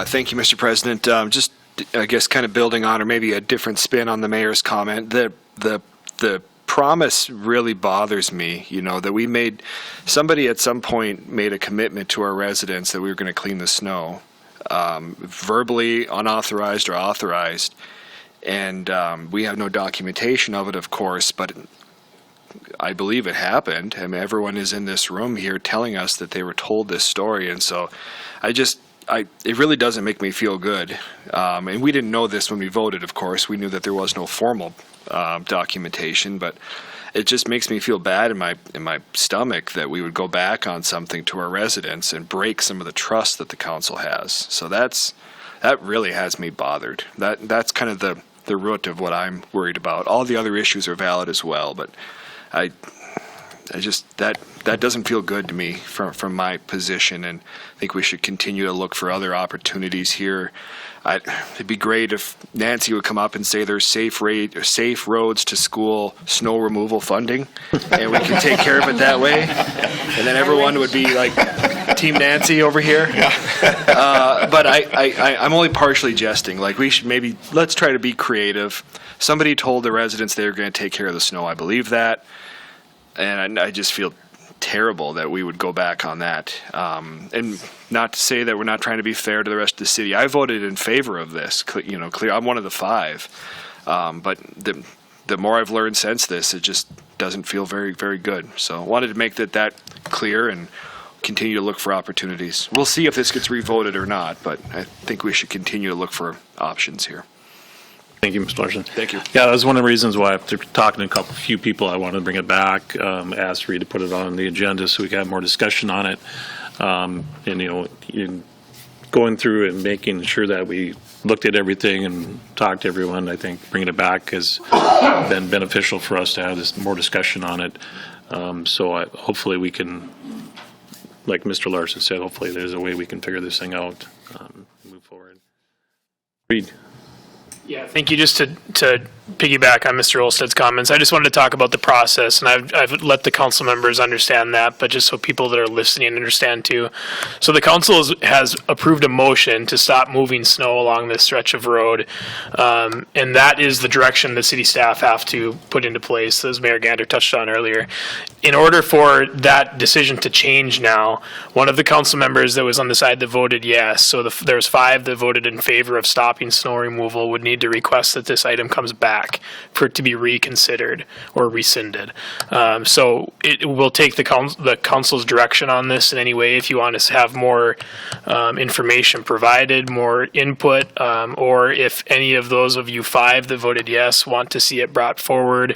Thank you, Mr. President. Just, I guess, kind of building on, or maybe a different spin on the mayor's comment. The promise really bothers me, that somebody at some point made a commitment to our residents that we were going to clean the snow, verbally unauthorized or authorized, and we have no documentation of it, of course, but I believe it happened. I mean, everyone is in this room here telling us that they were told this story, and so it really doesn't make me feel good. And we didn't know this when we voted, of course. We knew that there was no formal documentation, but it just makes me feel bad in my stomach that we would go back on something to our residents and break some of the trust that the council has. So that really has me bothered. That's kind of the root of what I'm worried about. All the other issues are valid as well, but I just that doesn't feel good to me from my position, and I think we should continue to look for other opportunities here. It'd be great if Nancy would come up and say there's safe roads to school snow removal funding, and we can take care of it that way, and then everyone would be like Team Nancy over here. But I'm only partially jesting. Like, we should let's try to be creative. Somebody told the residents they were going to take care of the snow. I believe that, and I just feel terrible that we would go back on that. And not to say that we're not trying to be fair to the rest of the city. I voted in favor of this. Clear. I'm one of the 5. But the more I've learned since this, it just doesn't feel very, very good. So I wanted to make that clear and continue to look for opportunities. We'll see if this gets revoted or not, but I think we should continue to look for options here. Thank you, Mr. Larson. Thank you. Yeah, that was one of the reasons why, after talking to a few people, I wanted to bring it back, asked Reid to put it on the agenda so we could have more discussion on it. And, in going through and making sure that we looked at everything and talked to everyone, I think bringing it back has been beneficial for us to have this more discussion on it. So hopefully we can, like Mr. Larson said, hopefully there's a way we can figure this thing out, move forward. Reid. Yeah, thank you. Just to piggyback on Mr. Olsted's comments, I just wanted to talk about the process, and I've let the council members understand that, but just so people that are listening understand too. So the council has approved a motion to stop moving snow along this stretch of road, and that is the direction the city staff have to put into place, as Mayor Gander touched on earlier. In order for that decision to change now, one of the council members that was on the side that voted yes, so there's 5 that voted in favor of stopping snow removal, would need to request that this item comes back for it to be reconsidered or rescinded. So it will take the council's direction on this in any way. If you want us to have more information provided, more input, or if any of those of you 5 that voted yes want to see it brought forward,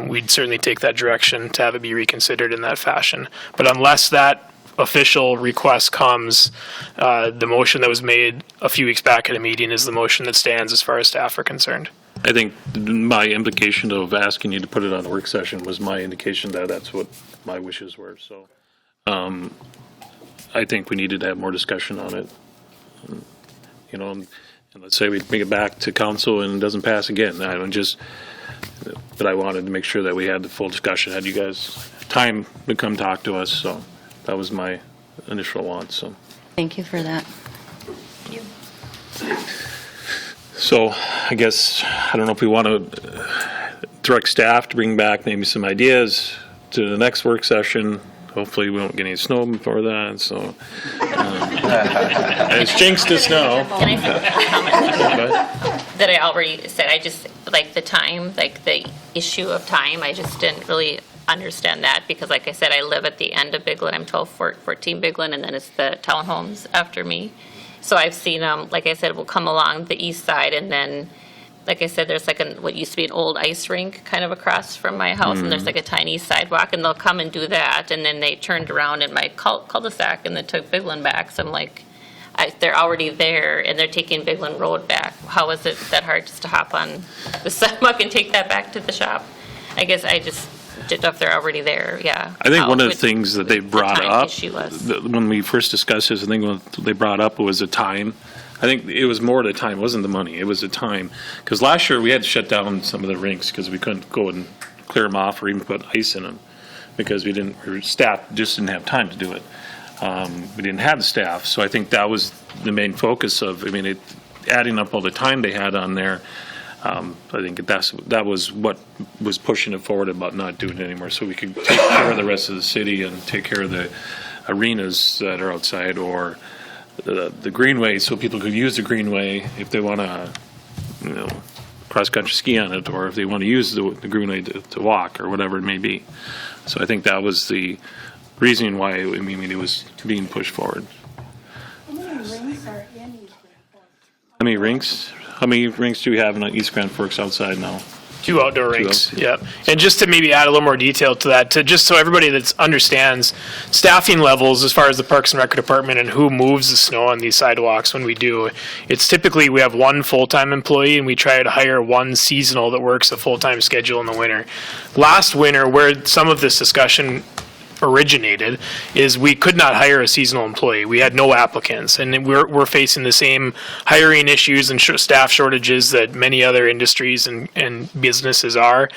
we'd certainly take that direction to have it be reconsidered in that fashion. But unless that official request comes, the motion that was made a few weeks back at a meeting is the motion that stands as far as staff are concerned. I think my implication of asking you to put it on a work session was my indication that that's what my wishes were, so. I think we needed to have more discussion on it. You know, and let's say we bring it back to council and it doesn't pass again. I don't just, but I wanted to make sure that we had the full discussion, had you guys time to come talk to us, so that was my initial want, so. Thank you for that. So I guess, I don't know if we want to direct staff to bring back maybe some ideas to the next work session. Hopefully we won't get any snow before that, so. It's jinxed us now. Can I say a comment that I already said? I just, like the time, like the issue of time, I just didn't really understand that because like I said, I live at the end of Bygland. I'm 1214 Bygland, and then it's the townhomes after me. So I've seen them, like I said, will come along the east side, and then, like I said, there's like what used to be an old ice rink kind of across from my house, and there's like a tiny sidewalk, and they'll come and do that, and then they turned around in my cul-de-sac and then took Bygland back. So I'm like, they're already there, and they're taking Bygland Road back. How is it that hard just to hop on the sidewalk and take that back to the shop? I guess I just didn't know if they're already there, yeah. I think one of the things that they brought time up, issue was. when we first discussed this, I think what they brought up was the time. I think it was more the time, it wasn't the money, it was the time. Because last year we had to shut down some of the rinks because we couldn't go and clear them off or even put ice in them because staff just didn't have time to do it. We didn't have the staff, so I think that was the main focus of, adding up all the time they had on there. I think that was what was pushing it forward about not doing it anymore, so we could take care of the rest of the city and take care of the arenas that are outside, or the greenway, so people could use the greenway if they want to, cross-country ski on it, or if they want to use the greenway to walk, or whatever it may be. So I think that was the reasoning why it was being pushed forward. How many rinks? How many rinks do we have in East Grand Forks outside now? 2 outdoor Two rinks, out- yep. And just to maybe add a little more detail to that, just so everybody that understands staffing levels as far as the Parks and Rec Department and who moves the snow on these sidewalks when we do, it's typically we have one full-time employee and we try to hire one seasonal that works a full-time schedule in the winter. Last winter, where some of this discussion originated is we could not hire a seasonal employee. We had no applicants, and we're facing the same hiring issues and staff shortages that many other industries and businesses are.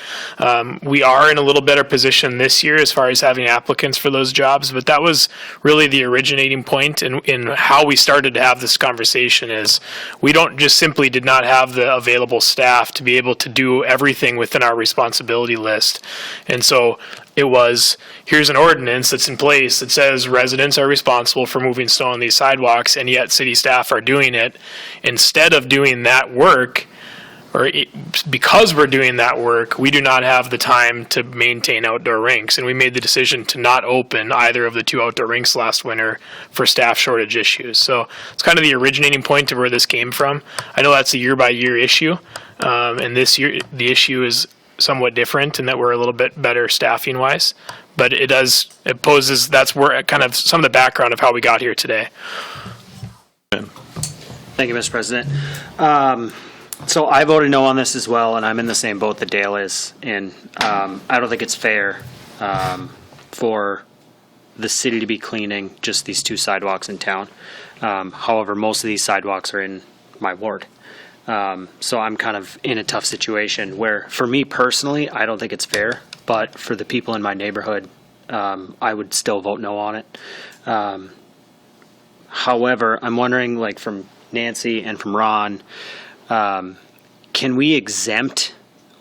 We are in a little better position this year as far as having applicants for those jobs, but that was really the originating point in how we started to have this conversation. Is we don't just simply did not have the available staff to be able to do everything within our responsibility list, and so it was, here's an ordinance that's in place that says residents are responsible for moving snow on these sidewalks, and yet city staff are doing it. Instead of doing that work, because we're doing that work, we do not have the time to maintain outdoor rinks. And we made the decision to not open either of the 2 outdoor rinks last winter for staff shortage issues. So it's kind of the originating point of where this came from. I know that's a year-by-year issue, and this year the issue is somewhat different in that we're a little bit better staffing wise, but that's where kind of some of the background of how we got here today. Thank you, Mr. President. So I voted no on this as well, and I'm in the same boat that Dale is in. I don't think it's fair for the city to be cleaning just these 2 sidewalks in town. However, most of these sidewalks are in my ward. So I'm kind of in a tough situation where, for me personally, I don't think it's fair, but for the people in my neighborhood, I would still vote no on it. However, I'm wondering, like from Nancy and from Ron, can we exempt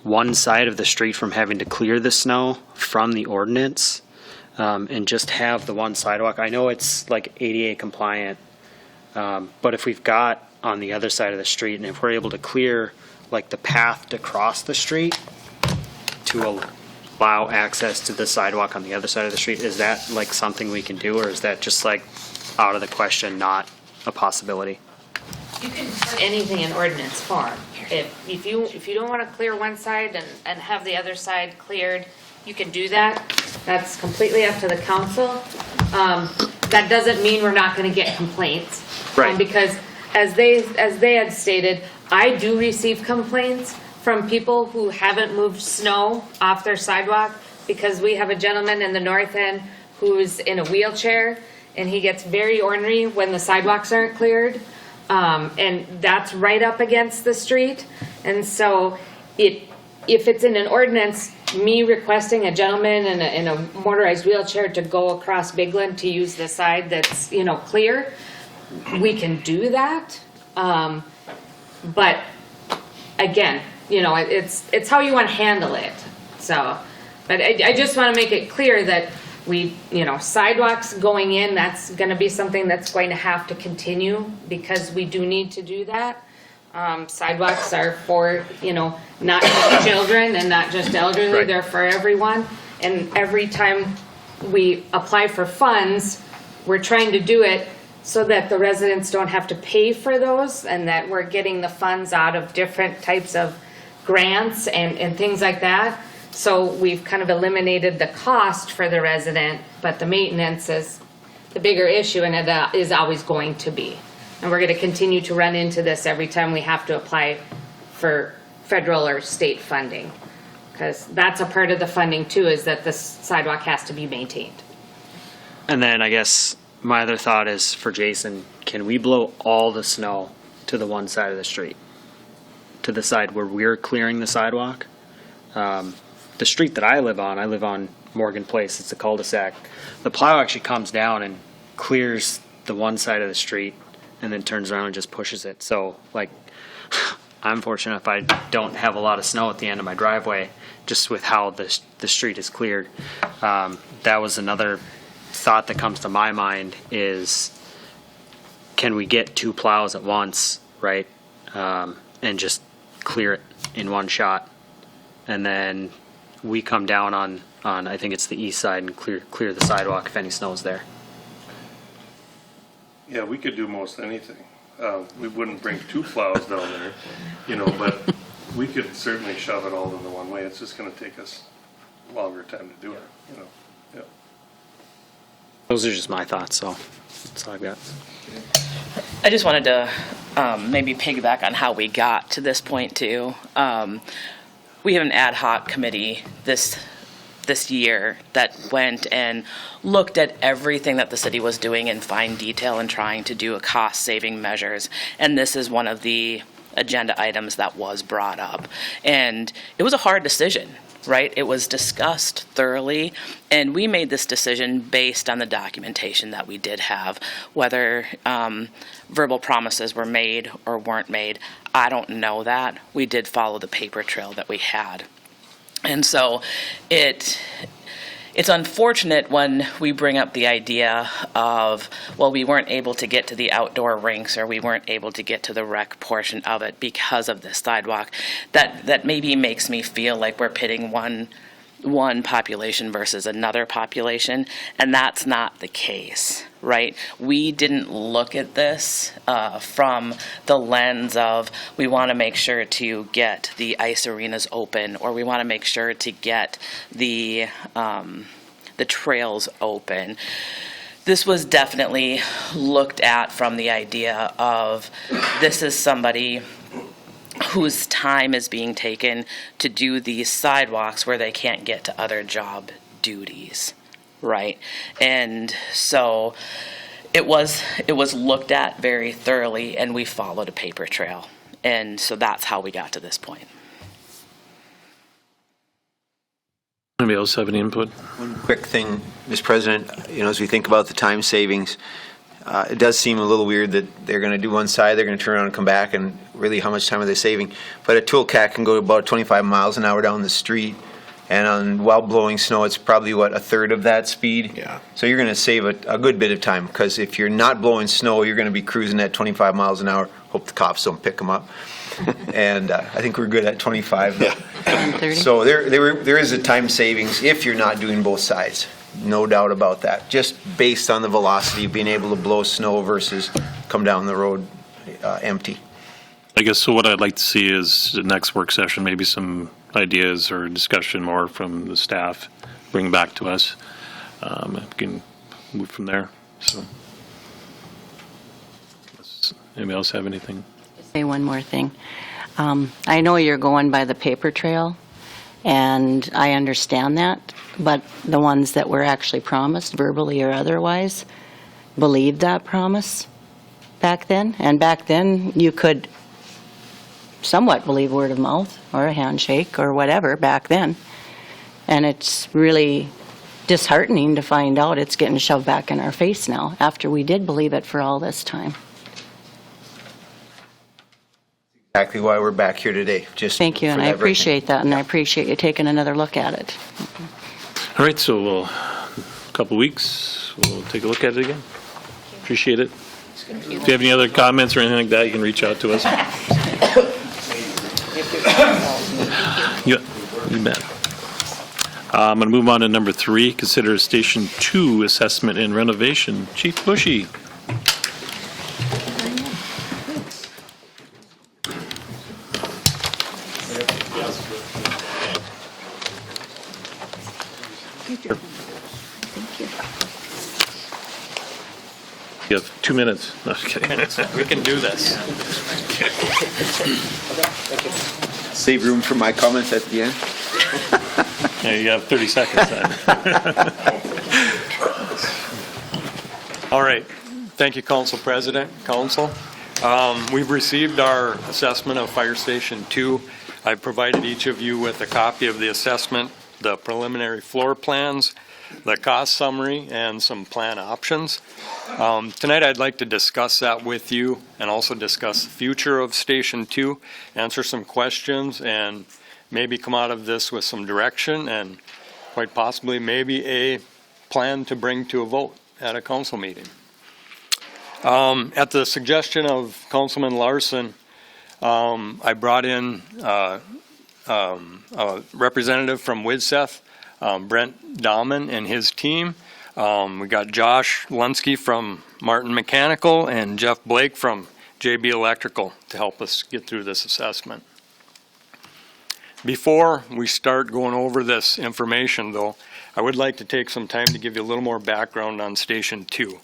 one side of the street from having to clear the snow from the ordinance and just have the one sidewalk? I know it's like ADA compliant, but if we've got on the other side of the street, and if we're able to clear like the path to cross the street to allow access to the sidewalk on the other side of the street, is that like something we can do, or is that just like out of the question, not a possibility? You can put anything in ordinance form. If you don't want to clear one side and have the other side cleared, you can do that. That's completely up to the council. That doesn't mean we're not going to get complaints. Right. Because as they had stated, I do receive complaints from people who haven't moved snow off their sidewalk, because we have a gentleman in the north end who's in a wheelchair, and he gets very ornery when the sidewalks aren't cleared. And that's right up against the street. And so if it's in an ordinance, me requesting a gentleman in a motorized wheelchair to go across Bygland to use the side that's, clear, we can do that. But again, it's how you want to handle it. So, but I just want to make it clear that we, sidewalks going in, that's going to be something that's going to have to continue because we do need to do that. Sidewalks are for, not just children and not just elderly, Right. they're for everyone. And every time we apply for funds, we're trying to do it so that the residents don't have to pay for those and that we're getting the funds out of different types of grants and things like that. So we've kind of eliminated the cost for the resident, but the maintenance is the bigger issue, and it is always going to be. And we're going to continue to run into this every time we have to apply for federal or state funding. Because that's a part of the funding too, is that the sidewalk has to be maintained. And then I guess my other thought is for Jason, can we blow all the snow to the one side of the street? To the side where we're clearing the sidewalk? The street that I live on Morgan Place, it's a cul-de-sac. The plow actually comes down and clears the one side of the street and then turns around and just pushes it. So, I'm fortunate if I don't have a lot of snow at the end of my driveway, just with how the street is cleared. That was another thought that comes to my mind is, can we get 2 plows at once, right? And just clear it in one shot. And then we come down on I think it's the east side and clear the sidewalk if any snow's there. Yeah, we could do most anything. We wouldn't bring 2 plows down there, but we could certainly shove it all into one way. It's just gonna take us a longer time to do it, Yeah. Those are just my thoughts, so that's all I've got. I just wanted to maybe piggyback on how we got to this point too. We have an ad hoc committee this year that went and looked at everything that the city was doing in fine detail and trying to do a cost-saving measures. And this is one of the agenda items that was brought up. And it was a hard decision, right? It was discussed thoroughly, and we made this decision based on the documentation that we did have. Whether verbal promises were made or weren't made, I don't know that. We did follow the paper trail that we had. And so it's unfortunate when we bring up the idea of, well, we weren't able to get to the outdoor rinks or we weren't able to get to the rec portion of it because of this sidewalk. That maybe makes me feel like we're pitting one population versus another population, and that's not the case, right? We didn't look at this from the lens of we want to make sure to get the ice arenas open, or we want to make sure to get the trails open. This was definitely looked at from the idea of this is somebody whose time is being taken to do these sidewalks where they can't get to other job duties, right? And so it was looked at very thoroughly, and we followed a paper trail. And so that's how we got to this point. Anybody else have any input? One quick thing, Mr. President, as we think about the time savings, it does seem a little weird that they're going to do one side, they're going to turn around and come back, and really how much time are they saving? But a tool cat can go about 25 miles an hour down the street, and while blowing snow, it's probably, a third of that speed? Yeah. So you're going to save a good bit of time, because if you're not blowing snow, you're going to be cruising at 25 miles an hour. Hope the cops don't pick them up. And I think we're good at 25. Yeah. So there is a time savings if you're not doing both sides. No doubt about that. Just based on the velocity of being able to blow snow versus come down the road empty. I guess so what I'd like to see is the next work session, maybe some ideas or discussion more from the staff, bring back to us. We can move from there. So, anybody else have anything? Say one more thing. I know you're going by the paper trail, and I understand that, but the ones that were actually promised, verbally or otherwise, believed that promise back then. And back then, you could somewhat believe word of mouth or a handshake or whatever back then. And it's really disheartening to find out it's getting shoved back in our face now after we did believe it for all this time. Exactly why we're back here today. Just Thank you, and for I that very thing. appreciate that, and I appreciate you taking another look at it. All right, so we'll, a couple weeks, we'll take a look at it again. Appreciate it. If you have any other comments or anything like that, you can reach out to us. Yeah, you bet. I'm going to move on to number 3, consider Station 2 assessment and renovation. Chief Boushee. You have 2 minutes. No, just kidding. We can do this. Save room for my comments at the end. Yeah, you have 30 seconds then. All right. Thank you, Council President, Council. We've received our assessment of Fire Station 2. I provided each of you with a copy of the assessment, the preliminary floor plans, the cost summary, and some plan options. Tonight I'd like to discuss that with you and also discuss the future of Station 2, answer some questions, and maybe come out of this with some direction and quite possibly maybe a plan to bring to a vote at a council meeting. At the suggestion of Councilman Larson, I brought in a representative from Widseth, Brent Dahman and his team. We got Josh Lunsky from Martin Mechanical and Jeff Blake from JB Electrical to help us get through this assessment. Before we start going over this information, though, I would like to take some time to give you a little more background on Station 2.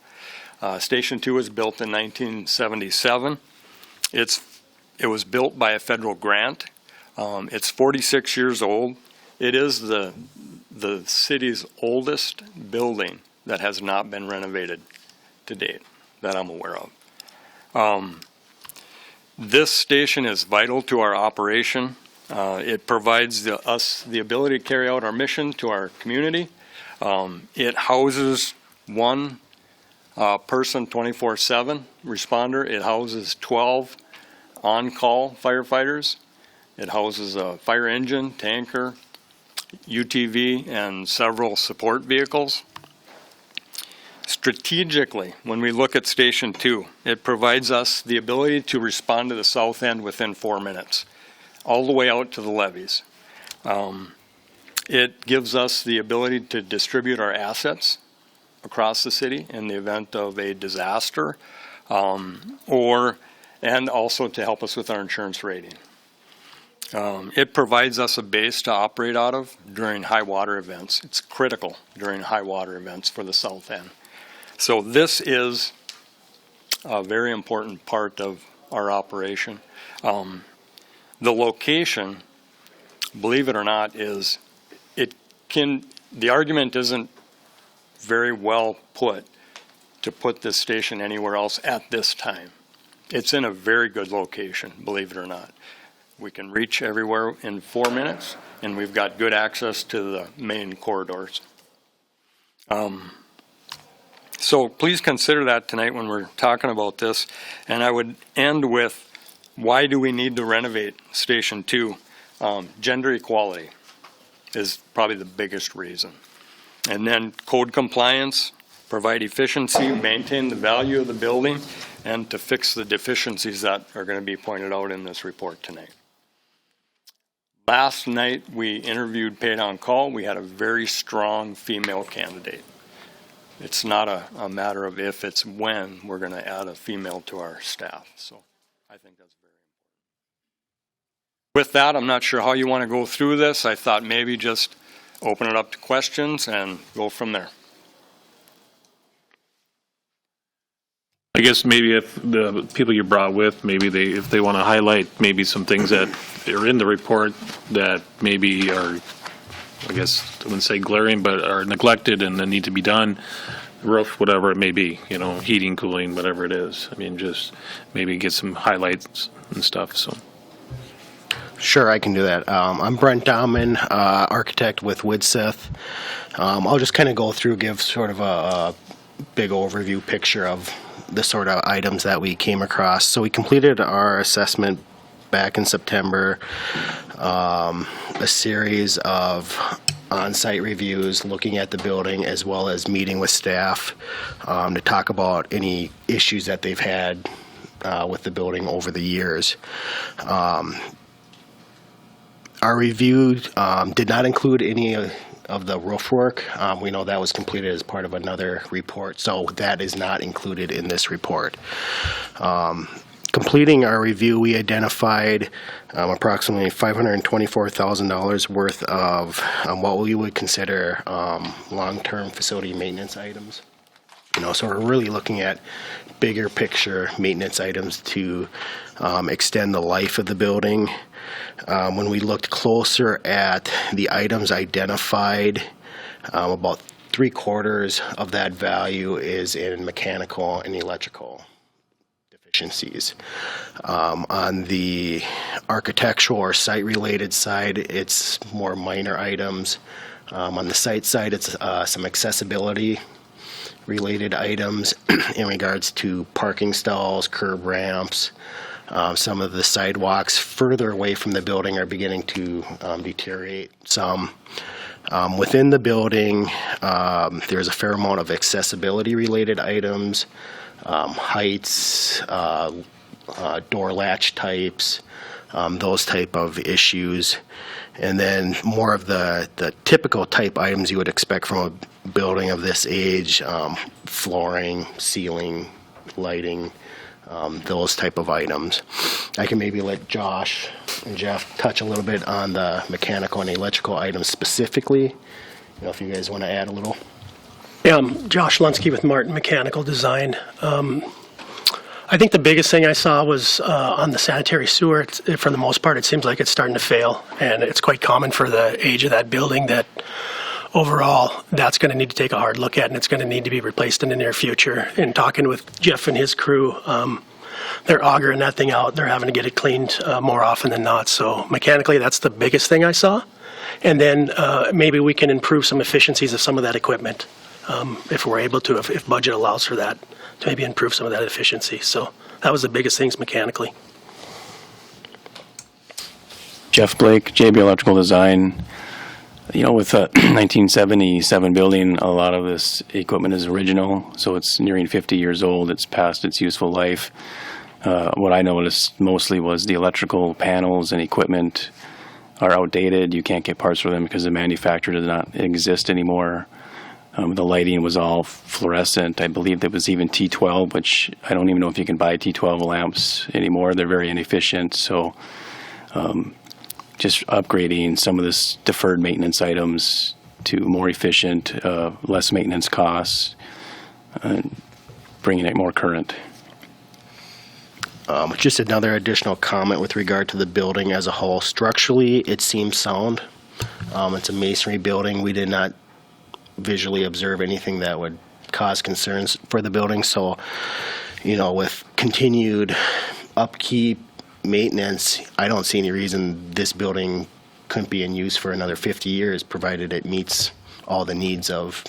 Station 2 was built in 1977. It was built by a federal grant. It's 46 years old. It is the city's oldest building that has not been renovated to date that I'm aware of. This station is vital to our operation. It provides us the ability to carry out our mission to our community. It houses one person 24/7 responder. It houses 12 on-call firefighters. It houses a fire engine, tanker, UTV, and several support vehicles. Strategically, when we look at Station 2, it provides us the ability to respond to the south end within 4 minutes, all the way out to the levees. It gives us the ability to distribute our assets across the city in the event of a disaster, and also to help us with our insurance rating. It provides us a base to operate out of during high water events. It's critical during high water events for the south end. So this is a very important part of our operation. The location, believe it or not, the argument isn't very well put to put this station anywhere else at this time. It's in a very good location, believe it or not. We can reach everywhere in 4 minutes, and we've got good access to the main corridors. So please consider that tonight when we're talking about this. And I would end with, why do we need to renovate Station 2? Gender equality is probably the biggest reason. And then code compliance, provide efficiency, maintain the value of the building, and to fix the deficiencies that are going to be pointed out in this report tonight. Last night, we interviewed paid on call. We had a very strong female candidate. It's not a matter of if, it's when we're going to add a female to our staff. So I think that's very important. With that, I'm not sure how you want to go through this. I thought maybe just open it up to questions and go from there. I guess maybe if the people you brought with, maybe if they want to highlight maybe some things that are in the report that maybe are, I guess, I wouldn't say glaring, but are neglected and that need to be done, roof, whatever it may be, heating, cooling, whatever it is. I mean, just maybe get some highlights and stuff, so. Sure, I can do that. I'm Brent Dahman, architect with Widseth. I'll just kind of go through, give sort of a big overview picture of the sort of items that we came across. So we completed our assessment back in September, a series of on-site reviews looking at the building as well as meeting with staff to talk about any issues that they've had with the building over the years. Our review did not include any of the roof work. We know that was completed as part of another report, so that is not included in this report. Completing our review, we identified approximately $524,000 worth of what we would consider long-term facility maintenance items. So we're really looking at bigger picture maintenance items to extend the life of the building. When we looked closer at the items identified, about 3/4 of that value is in mechanical and electrical deficiencies. On the architectural or site-related side, it's more minor items. On the site side, it's some accessibility related items in regards to parking stalls, curb ramps. Some of the sidewalks further away from the building are beginning to deteriorate some. Within the building, there's a fair amount of accessibility related items, heights, door latch types, those type of issues. And then more of the typical type items you would expect from a building of this age, flooring, ceiling, lighting, those type of items. I can maybe let Josh and Jeff touch a little bit on the mechanical and electrical items specifically. If you guys want to add a little. Yeah, I'm Josh Lunsky with Martin Mechanical Design. I think the biggest thing I saw was on the sanitary sewer. For the most part, it seems like it's starting to fail, and it's quite common for the age of that building that overall that's going to need to take a hard look at, and it's going to need to be replaced in the near future. And talking with Jeff and his crew, they're augering that thing out. They're having to get it cleaned more often than not. So mechanically, that's the biggest thing I saw. And then maybe we can improve some efficiencies of some of that equipment if we're able to, if budget allows for that, to maybe improve some of that efficiency. So that was the biggest things mechanically. Jeff Blake, JB Electrical Design. With a 1977 building, a lot of this equipment is original, so it's nearing 50 years old. It's past its useful life. What I noticed mostly was the electrical panels and equipment are outdated. You can't get parts for them because the manufacturer does not exist anymore. The lighting was all fluorescent. I believe there was even T12, which I don't even know if you can buy T12 lamps anymore. They're very inefficient, so just upgrading some of this deferred maintenance items to more efficient, less maintenance costs, and bringing it more current. Just another additional comment with regard to the building as a whole. Structurally, it seems sound. It's a masonry building. We did not visually observe anything that would cause concerns for the building. So, with continued upkeep, maintenance, I don't see any reason this building couldn't be in use for another 50 years, provided it meets all the needs of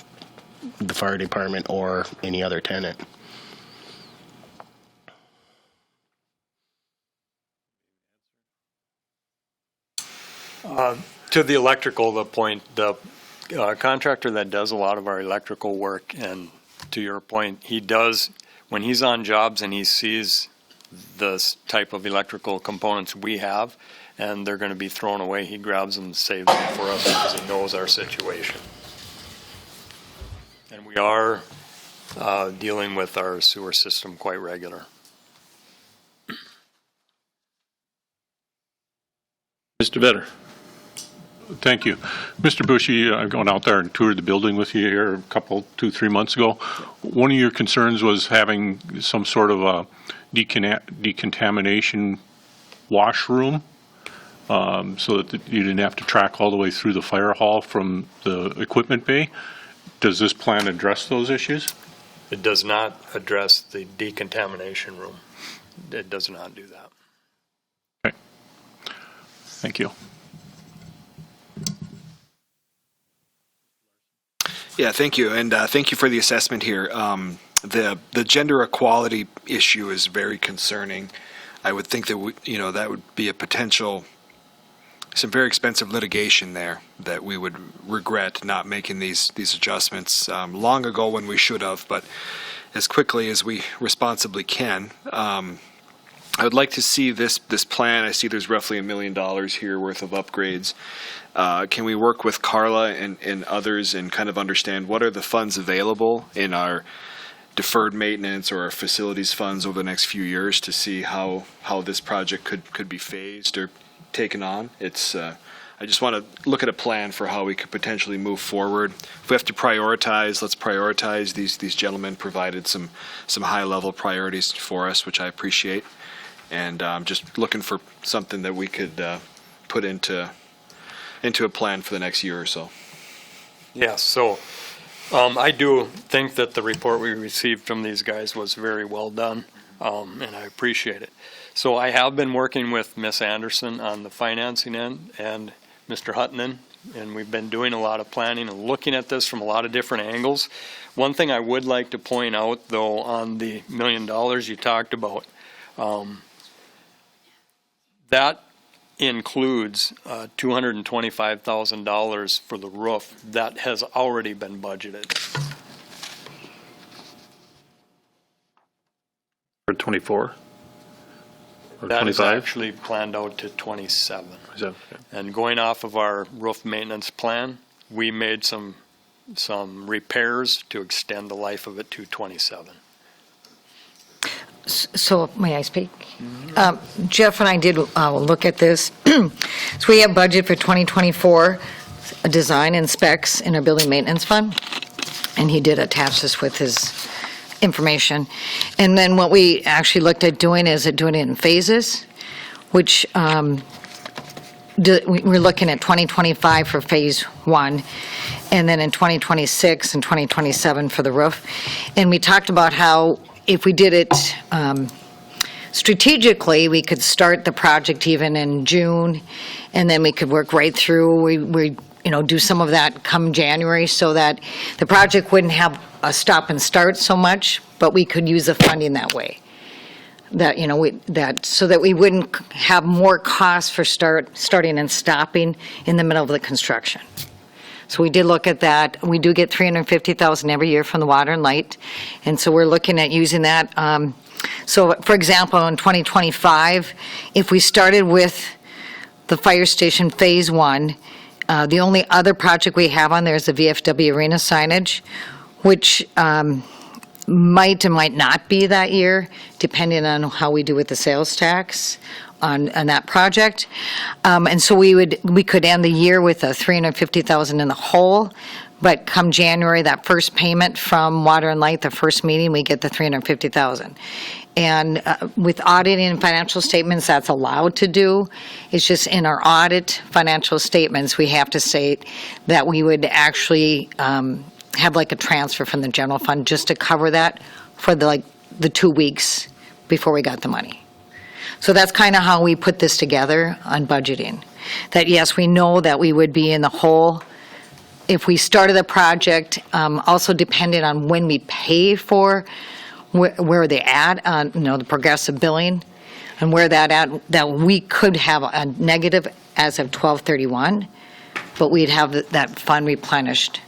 the fire department or any other tenant. To the electrical, the contractor that does a lot of our electrical work, and to your point, he does, when he's on jobs and he sees the type of electrical components we have, and they're going to be thrown away, he grabs them and saves them for us because he knows our situation. And we are dealing with our sewer system quite regular. Mr. Vetter. Thank you. Mr. Boushee, I've gone out there and toured the building with you here a couple, 2-3 months ago. One of your concerns was having some sort of a decontamination washroom, so that you didn't have to track all the way through the fire hall from the equipment bay. Does this plan address those issues? It does not address the decontamination room. It does not do that. Okay. Thank you. Yeah, thank you, and thank you for the assessment here. The gender equality issue is very concerning. I would think that that would be a potential, some very expensive litigation there that we would regret not making these adjustments long ago when we should have, but as quickly as we responsibly can. I would like to see this plan. I see there's roughly $1 million here worth of upgrades. Can we work with Carla and others and kind of understand what are the funds available in our deferred maintenance or our facilities funds over the next few years to see how this project could be phased or taken on? It's I just want to look at a plan for how we could potentially move forward. If we have to prioritize, let's prioritize. These gentlemen provided some high-level priorities for us, which I appreciate. And just looking for something that we could put into a plan for the next year or so. Yes, so I do think that the report we received from these guys was very well done, and I appreciate it. So I have been working with Ms. Anderson on the financing end and Mr. Huttunen, and we've been doing a lot of planning and looking at this from a lot of different angles. One thing I would like to point out, though, on the $1 million you talked about, that includes $225,000 for the roof that has already been budgeted. For 24? Or That is 25? actually planned out to 27. Is that, okay. And going off of our roof maintenance plan, we made some repairs to extend the life of it to 27. So, may I speak? Jeff and I did look at this. So we have budget for 2024, a design and specs in our building maintenance fund, and he did attach this with his information. And then what we actually looked at doing is doing it in phases, which we're looking at 2025 for phase 1, and then in 2026 and 2027 for the roof. And we talked about how if we did it strategically, we could start the project even in June, and then we could work right through. We do some of that come January, so that the project wouldn't have a stop and start so much, but we could use the funding that way. So that we wouldn't have more costs for starting and stopping in the middle of the construction. So we did look at that. We do get $350,000 every year from the water and light, and so we're looking at using that. So, for example, in 2025, if we started with the fire station phase 1, the only other project we have on there is the VFW arena signage, which might and might not be that year, depending on how we do with the sales tax on that project. And so we could end the year with a $350,000 in the hole, but come January, that first payment from Water and Light, the first meeting, we get the $350,000. And with auditing and financial statements, that's allowed to do. It's just in our audit financial statements, we have to state that we would actually have like a transfer from the general fund just to cover that for the 2 weeks before we got the money. So that's kind of how we put this together on budgeting. That yes, we know that we would be in the hole if we started the project, also depending on when we pay for, where they at on the progressive billing, and where that at, that we could have a negative as of 12/31, but we'd have that fund replenished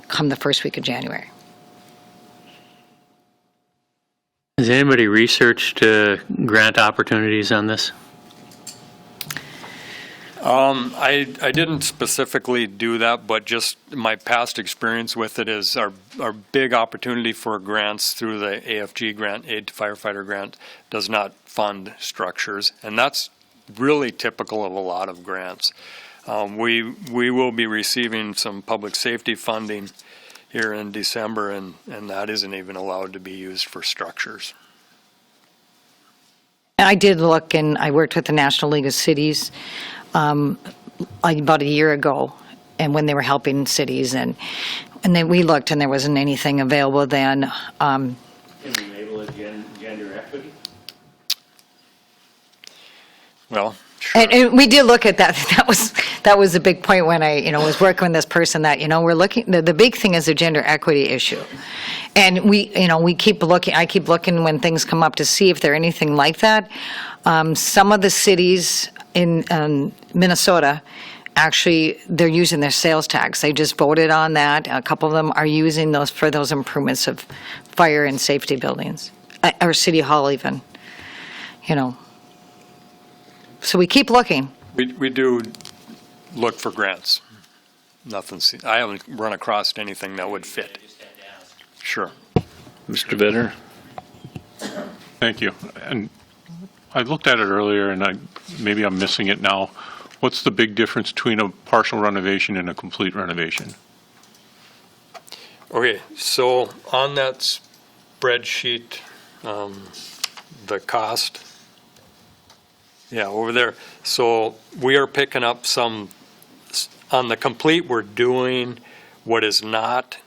come the first week of January. Has anybody researched grant opportunities on this? I didn't specifically do that, but just my past experience with it is our big opportunity for grants through the AFG grant, Aid to Firefighter grant, does not fund structures, and that's really typical of a lot of grants. We will be receiving some public safety funding here in December, and that isn't even allowed to be used for structures. I did look, and I worked with the National League of Cities about a year ago, and when they were helping cities, and then we looked, and there wasn't anything available then. Can we label it gender equity? Well, And we did look at that. That was a big point when I, was working with this person that, we're looking, the big thing is the gender equity issue. And we keep looking, I keep looking when things come up to see if they're anything like that. Some of the cities in Minnesota, actually, they're using their sales tax. They just voted on that. A couple of them are using those for those improvements of fire and safety buildings, or City Hall even, So we keep looking. we do look for grants. I haven't run across anything that would fit. Sure. Mr. Vedder? Thank you. And I looked at it earlier, and maybe I'm missing it now. What's the big difference between a partial renovation and a complete renovation? Okay, so on that spreadsheet, the cost, over there. So we are picking up some, on the complete, we're doing what is not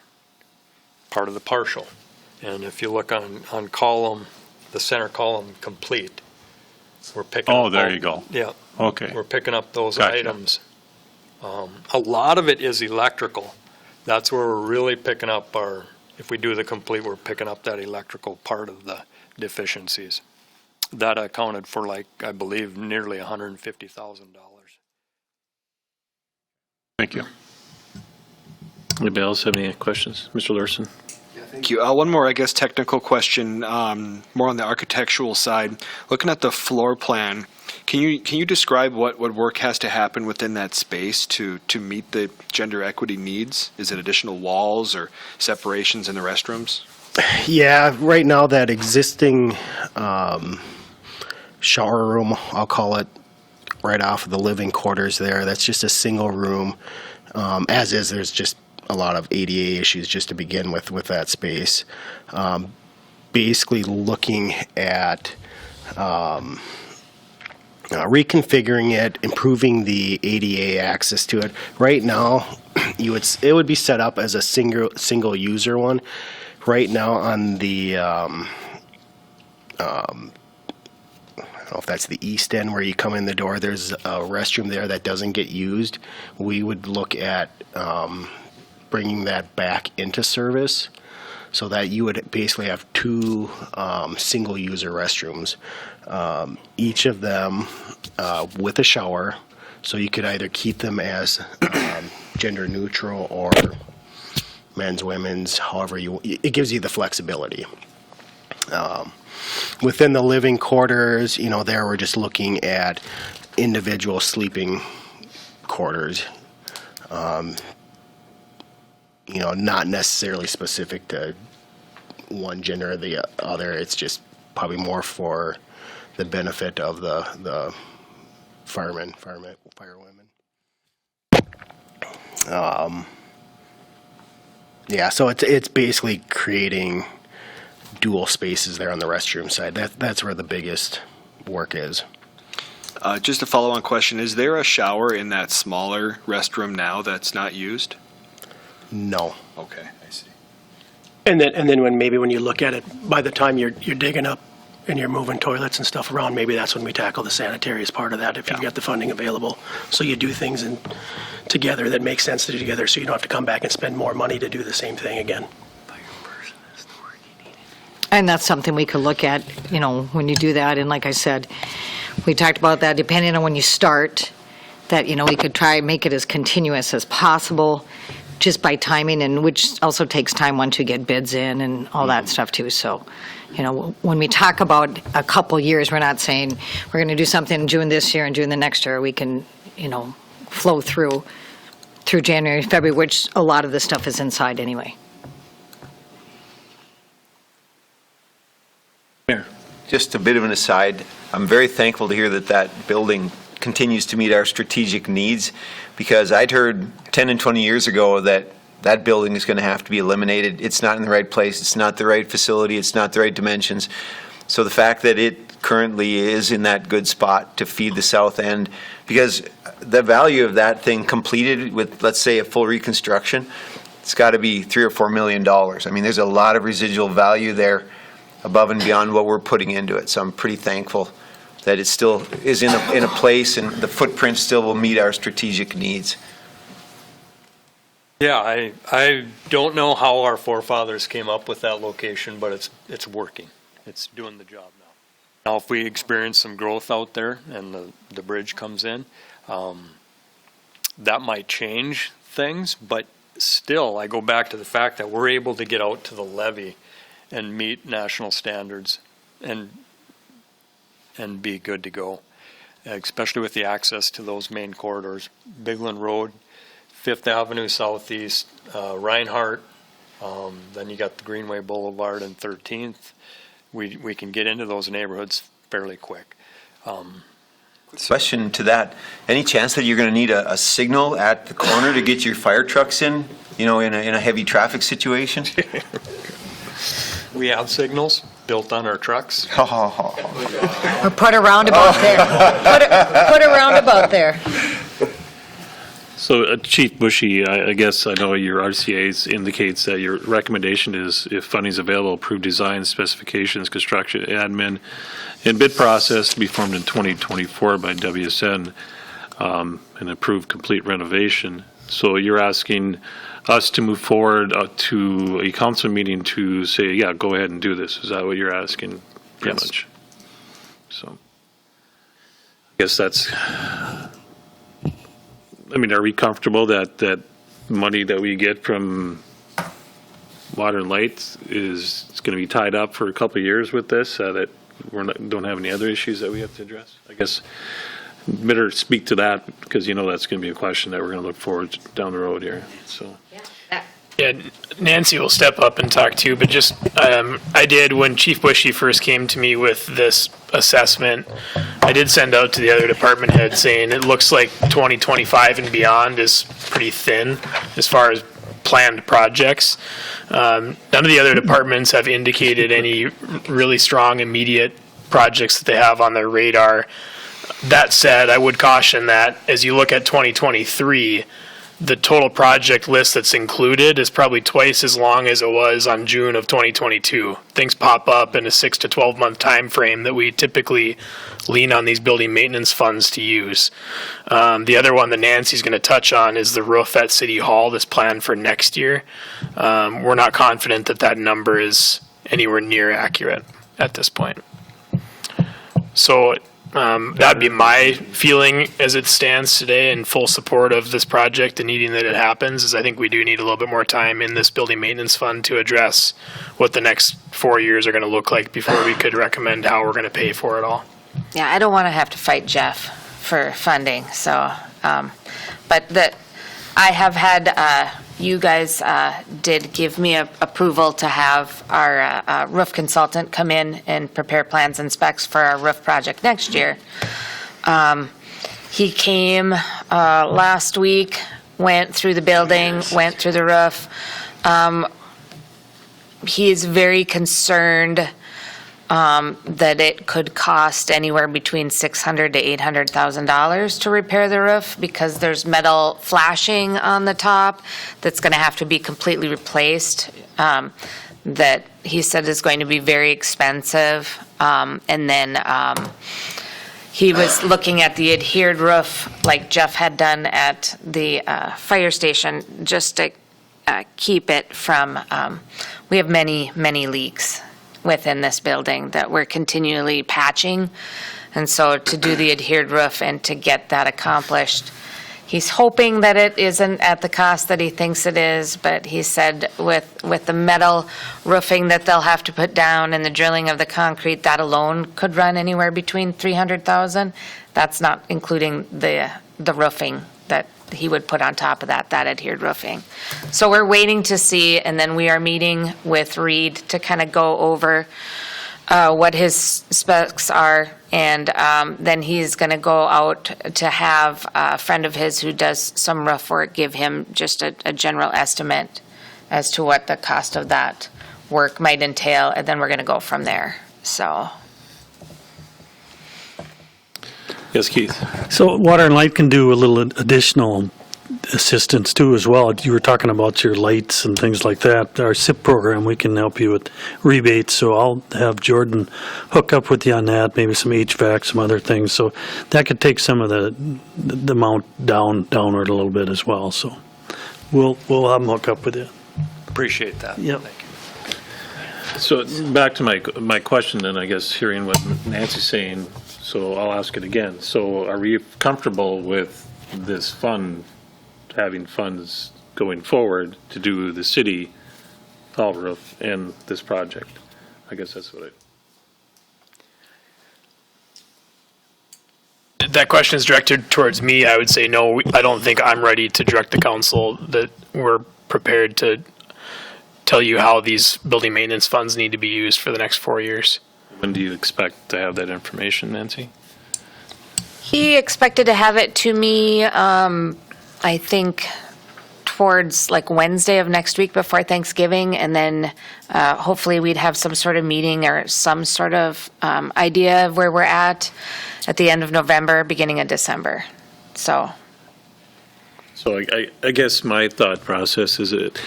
part of the partial. And if you look on column, the center column, complete, we're picking up. Oh, there you go. Yeah. Okay. We're picking up those Gotcha. items. A lot of it is electrical. That's where we're really picking up if we do the complete, we're picking up that electrical part of the deficiencies. That accounted for, I believe, nearly $150,000. Thank you. Anybody else have any questions? Mr. Larson? Thank you. One more, I guess, technical question, more on the architectural side. Looking at the floor plan, can you describe what work has to happen within that space to meet the gender equity needs? Is it additional walls or separations in the restrooms? Yeah, right now that existing shower room, I'll call it, right off of the living quarters there, that's just a single room. As is, there's just a lot of ADA issues just to begin with that space. Basically looking at reconfiguring it, improving the ADA access to it. Right now, it would be set up as a single user one. Right now on the I don't know if that's the east end where you come in the door, there's a restroom there that doesn't get used. We would look at bringing that back into service so that you would basically have two single-user restrooms, each of them with a shower, so you could either keep them as gender neutral or men's, women's, however it gives you the flexibility. Within the living quarters, there we're just looking at individual sleeping quarters. Not necessarily specific to one gender or the other. It's just probably more for the benefit of the firewomen. So it's basically creating dual spaces there on the restroom side. That's where the biggest work is. Just a follow-on question, is there a shower in that smaller restroom now that's not used? No. Okay, I see. And then when you look at it, by the time you're digging up and you're moving toilets and stuff around, maybe that's when we tackle the sanitary as part of that, if you've got the funding available. So you do things together that make sense to do together, so you don't have to come back and spend more money to do the same thing again. And that's something we could look at, when you do that. And like I said, we talked about that, depending on when you start, that, we could try and make it as continuous as possible just by timing, and which also takes time once you get bids in and all that stuff too. So, when we talk about a couple years, we're not saying we're going to do something in June this year and June the next year. We can, flow through January, February, which a lot of the stuff is inside anyway. Just a bit of an aside, I'm very thankful to hear that building continues to meet our strategic needs, because I'd heard 10 and 20 years ago that that building is going to have to be eliminated. It's not in the right place. It's not the right facility. It's not the right dimensions. So the fact that it currently is in that good spot to feed the south end, because the value of that thing completed with, let's say, a full reconstruction, it's got to be $3 or $4 million. I mean, there's a lot of residual value there above and beyond what we're putting into it. So I'm pretty thankful that it still is in a place, and the footprint still will meet our strategic needs. Yeah, I don't know how our forefathers came up with that location, but it's working. It's doing the job now. Now, if we experience some growth out there and the bridge comes in, that might change things, but still, I go back to the fact that we're able to get out to the levee and meet national standards and be good to go, especially with the access to those main corridors. Bygland Road, 5th Avenue Southeast, Reinhardt, then you got the Greenway Boulevard and 13th. We can get into those neighborhoods fairly quick. Question to that, any chance that you're going to need a signal at the corner to get your fire trucks in, in a heavy traffic situation? We have signals built on our trucks. Or put a roundabout there. Put a roundabout there. So Chief Boushee, I guess I know your RCA's indicates that your recommendation is, if funding is available, approve design, specifications, construction, admin, and bid process to be formed in 2024 by WSN, and approve complete renovation. So you're asking us to move forward to a council meeting to say, yeah, go ahead and do this. Is that what you're asking? Pretty much. So I guess that's, I mean, are we comfortable that money that we get from Water and Light is going to be tied up for a couple of years with this, that we don't have any other issues that we have to address? I guess better speak to that, because that's going to be a question that we're going to look forward to down the road here. So. Yeah, Nancy will step up and talk too, but just, I did, when Chief Boushee first came to me with this assessment, I did send out to the other department heads saying it looks like 2025 and beyond is pretty thin as far as planned projects. None of the other departments have indicated any really strong immediate projects that they have on their radar. That said, I would caution that as you look at 2023, the total project list that's included is probably twice as long as it was on June of 2022. Things pop up in a 6 to 12 month time frame that we typically lean on these building maintenance funds to use. The other one that Nancy's going to touch on is the roof at City Hall that's planned for next year. We're not confident that that number is anywhere near accurate at this point. So that'd be my feeling as it stands today, in full support of this project and needing that it happens, is I think we do need a little bit more time in this building maintenance fund to address what the next 4 years are going to look like before we could recommend how we're going to pay for it all. Yeah, I don't want to have to fight Jeff for funding, so, but that I have had, you guys did give me approval to have our roof consultant come in and prepare plans and specs for our roof project next year. He came last week, went through the building, went through the roof. He is very concerned that it could cost anywhere between $600,000 to $800,000 to repair the roof, because there's metal flashing on the top that's going to have to be completely replaced. That he said is going to be very expensive. And then he was looking at the adhered roof like Jeff had done at the fire station, just to keep it from, we have many, many leaks within this building that we're continually patching. And so to do the adhered roof and to get that accomplished, he's hoping that it isn't at the cost that he thinks it is, but he said with the metal roofing that they'll have to put down and the drilling of the concrete, that alone could run anywhere between $300,000. That's not including the roofing that he would put on top of that adhered roofing. So we're waiting to see, and then we are meeting with Reid to kind of go over what his specs are, and then he's going to go out to have a friend of his who does some roof work give him just a general estimate as to what the cost of that work might entail, and then we're going to go from there. So. Yes, Keith. So Water and Light can do a little additional assistance too as well. You were talking about your lights and things like that. Our SIP program, we can help you with rebates, so I'll have Jordan hook up with you on that, maybe some HVAC, some other things. So that could take some of the amount downward a little bit as well. So we'll have them hook up with you. Appreciate that. Yep. Thank you. So back to my question then, I guess, hearing what Nancy's saying, so I'll ask it again. So are we comfortable with this fund, having funds going forward to do the city hall roof and this project? I guess that's what That question is directed towards me. I would say no. I don't think I'm ready to direct the council that we're prepared to tell you how these building maintenance funds need to be used for the next 4 years. When do you expect to have that information, Nancy? He expected to have it to me, I think, towards like Wednesday of next week before Thanksgiving, and then hopefully we'd have some sort of meeting or some sort of idea of where we're at the end of November, beginning of December. So I guess my thought process is it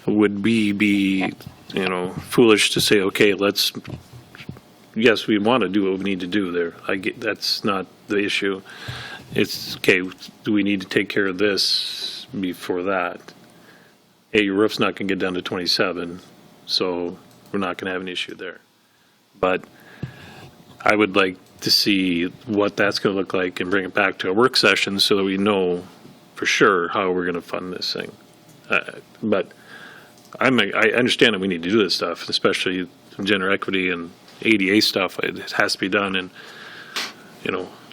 would be foolish to say, okay, yes, we want to do what we need to do there. That's not the issue. It's, okay, do we need to take care of this before that? Hey, your roof's not going to get down to 27, so we're not going to have an issue there. But I would like to see what that's going to look like and bring it back to a work session so that we know for sure how we're going to fund this thing. But I understand that we need to do this stuff, especially gender equity and ADA stuff. It has to be done, and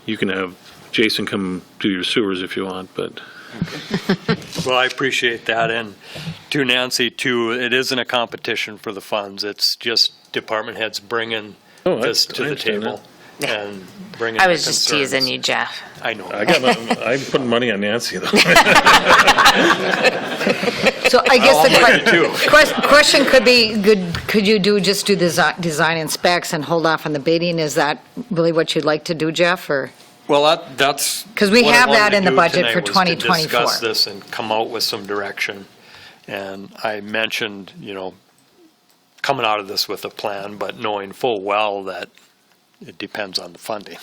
you can have Jason come do your sewers if you want, but. Well, I appreciate that, and to Nancy too, it isn't a competition for the funds. It's just department heads bringing this to the table and bringing. I was just teasing you, Jeff. I know. I'm putting money on Nancy though. So I guess the question could be, could you just do the design and specs and hold off on the bidding? Is that really what you'd like to do, Jeff, or? Well, that's. Because we what I have wanted that to in the do budget tonight for was to 2024. discuss this and come out with some direction. And I mentioned, coming out of this with a plan, but knowing full well that it depends on the funding.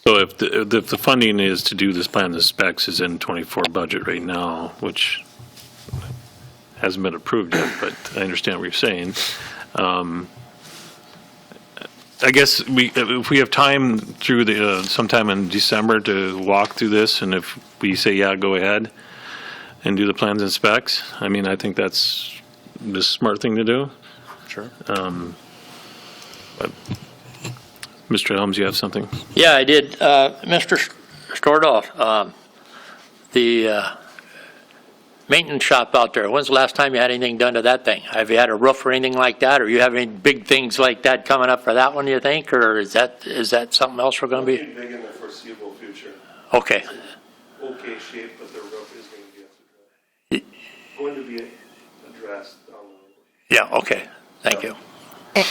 So if the funding is to do this plan, the specs is in 24 budget right now, which hasn't been approved yet, but I understand what you're saying. I guess if we have time through sometime in December to walk through this, and if we say, yeah, go ahead and do the plans and specs, I mean, I think that's the smart thing to do. Sure. But Mr. Helms, you have something? Yeah, I did. Mr. Stordoff, the maintenance shop out there, when's the last time you had anything done to that thing? Have you had a roof or anything like that, or you have any big things like that coming up for that one, you think, or is that something else we're going to be? Nothing big in the foreseeable future. Okay. Okay shape, but the roof is going to be addressed down the road. Yeah, okay. Thank you.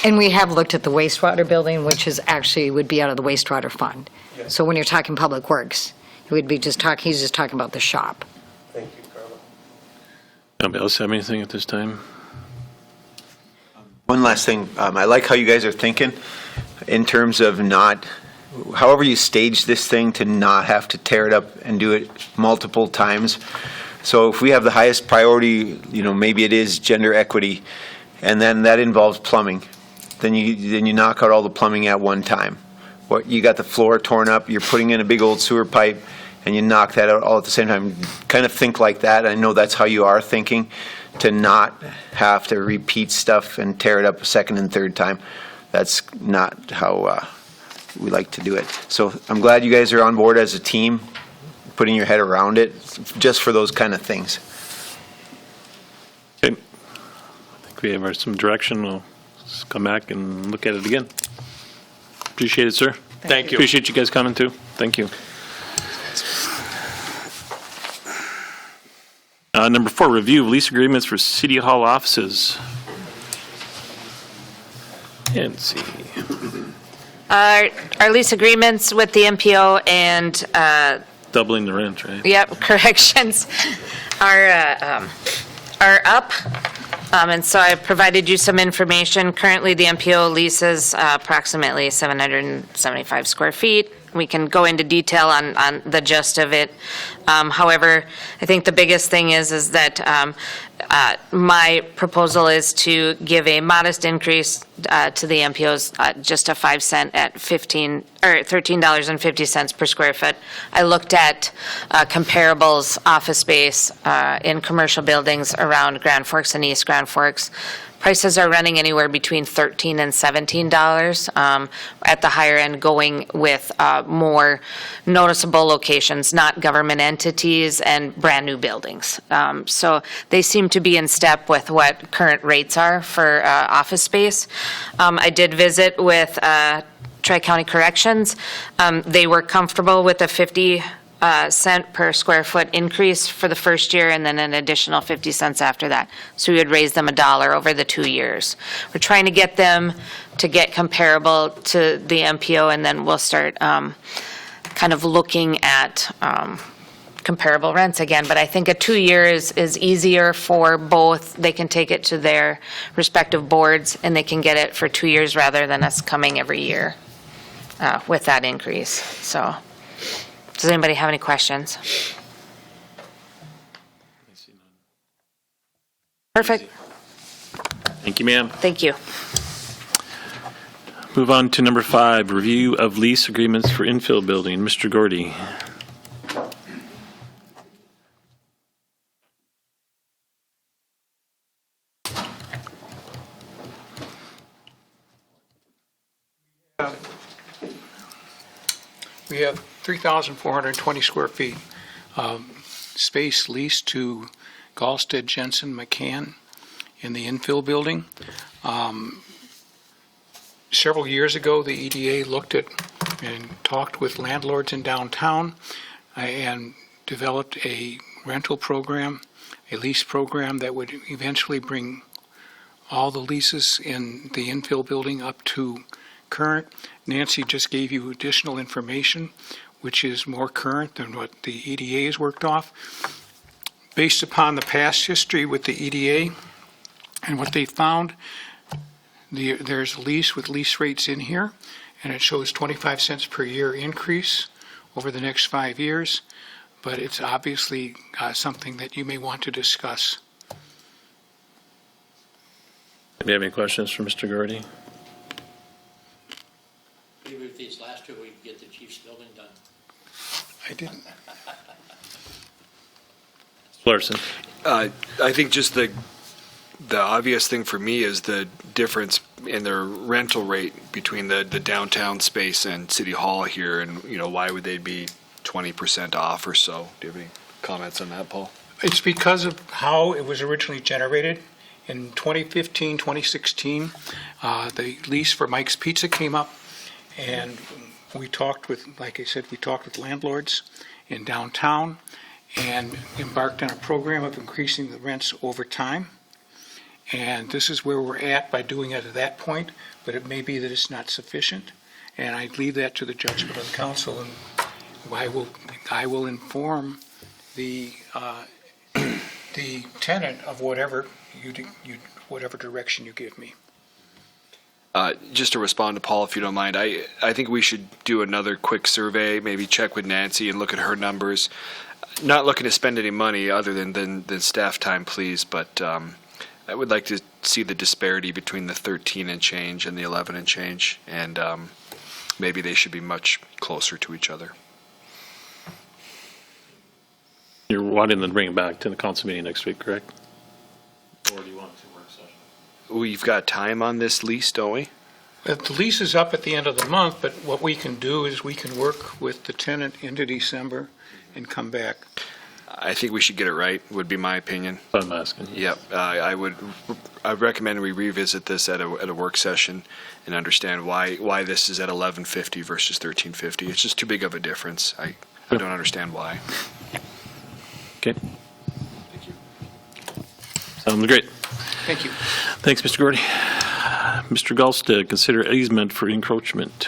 And we have looked at the wastewater building, which is actually would be out of the wastewater fund. Yeah. So when you're talking public works, it would be he's just talking about the shop. Thank you, Carla. Anybody else have anything at this time? One last thing, I like how you guys are thinking in terms of however you stage this thing to not have to tear it up and do it multiple times. So if we have the highest priority, maybe it is gender equity, and then that involves plumbing, then you knock out all the plumbing at one time. Or you got the floor torn up, you're putting in a big old sewer pipe, and you knock that out all at the same time. Kind of think like that. I know that's how you are thinking, to not have to repeat stuff and tear it up a second and third time. That's not how we like to do it. So I'm glad you guys are on board as a team, putting your head around it, just for those kind of things. Okay. I think we have some direction. We'll let's come back and look at it again. Appreciate it, sir. Thank you. Appreciate you guys coming too. Thank you. Number 4, review of lease agreements for City Hall offices. Let's see. Our lease agreements with the MPO and, Doubling the rent, right? yep, corrections are up. And so I provided you some information. Currently, the MPO leases approximately 775 square feet. We can go into detail on the gist of it. However, I think the biggest thing is that my proposal is to give a modest increase to the MPOs, just a 5 cent at $13.50 per square foot. I looked at comparables office space in commercial buildings around Grand Forks and East Grand Forks. Prices are running anywhere between $13 and $17 at the higher end, going with more noticeable locations, not government entities, and brand-new buildings. So they seem to be in step with what current rates are for office space. I did visit with Tri-County Corrections. They were comfortable with a 50 cent per square foot increase for the first year, and then an additional 50 cents after that. So we would raise them $1 over the 2 years. We're trying to get them to get comparable to the MPO, and then we'll start kind of looking at comparable rents again. But I think a 2-year is easier for both. They can take it to their respective boards, and they can get it for 2 years rather than us coming every year with that increase. So. Does anybody have any questions? Perfect. Thank you, ma'am. Thank you. Move on to number 5, review of lease agreements for infill building. Mr. Gorte. We have 3,420 square feet space leased to Galstad, Jensen, McCann in the infill building. Several years ago, the EDA looked at and talked with landlords in downtown and developed a rental program, a lease program that would eventually bring all the leases in the infill building up to current. Nancy just gave you additional information, which is more current than what the EDA has worked off. Based upon the past history with the EDA and what they found, there's a lease with lease rates in here, and it shows 25 cents per year increase over the next 5 years, but it's obviously something that you may want to discuss. Do you have any questions for Mr. Gorte? Maybe with these last two, we can get the chief's building done. I didn't. Larson. I think just the obvious thing for me is the difference in their rental rate between the downtown space and City Hall here, and why would they be 20% off or so? Do you have any comments on that, Paul? It's because of how it was originally generated. In 2015, 2016, the lease for Mike's Pizza came up, and we talked with, like I said, we talked with landlords in downtown and embarked on a program of increasing the rents over time. And this is where we're at by doing it at that point, but it may be that it's not sufficient. And I leave that to the judgment of the council, and I will inform the tenant of whatever whatever direction you give me. Just to respond to Paul, if you don't mind, I think we should do another quick survey, maybe check with Nancy and look at her numbers. Not looking to spend any money other than staff time, please, but I would like to see the disparity between the 13 and change and the 11 and change, and maybe they should be much closer to each other. You're wanting to bring it back to the council meeting next week, correct? Or do you want to work session? We've got time on this lease, don't we? The lease is up at the end of the month, but what we can do is we can work with the tenant into December and come back. I think we should get it right, would be my opinion. I'm asking. Yep, I recommend we revisit this at a work session and understand why this is at 1150 versus 1350. It's just too big of a difference. I don't understand why. Okay. Sounds great. Thank you. Thanks, Mr. Gorte. Mr. Galstad, consider easement for encroachment.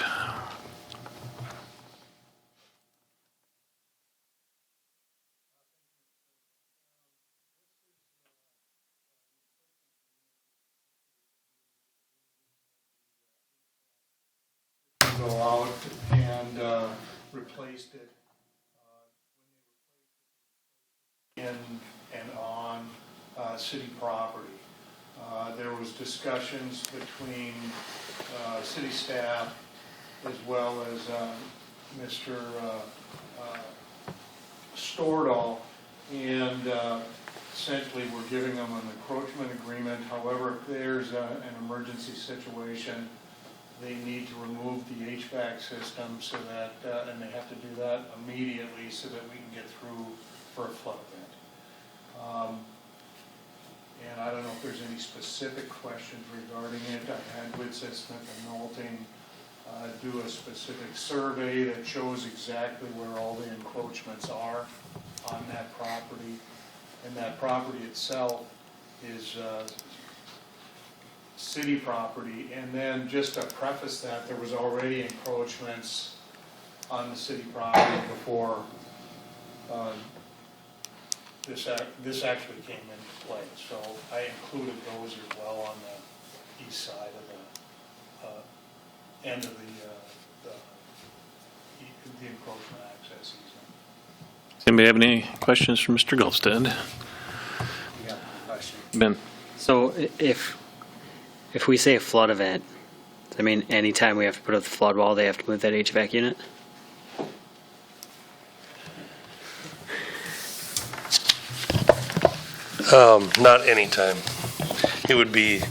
Go out and replaced it in and on city property. There was discussions between city staff as well as Mr. Stordahl, and essentially we're giving them an encroachment agreement. However, if there's an emergency situation, they need to remove the HVAC system so that, and they have to do that immediately so that we can get through for a flood event. And I don't know if there's any specific questions regarding it. I had with Smith and Knowlton do a specific survey that shows exactly where all the encroachments are on that property. And that property itself is city property. And then just to preface that, there was already encroachments on the city property before this actually came into play. So I included those as well on the east side of the end of the encroachment access easement. Does anybody have any questions for Mr. Galstad? Yeah, Ben? So if we say a flood event, I mean, anytime we have to put up the flood wall, they have to move that HVAC unit? Not anytime. It would be,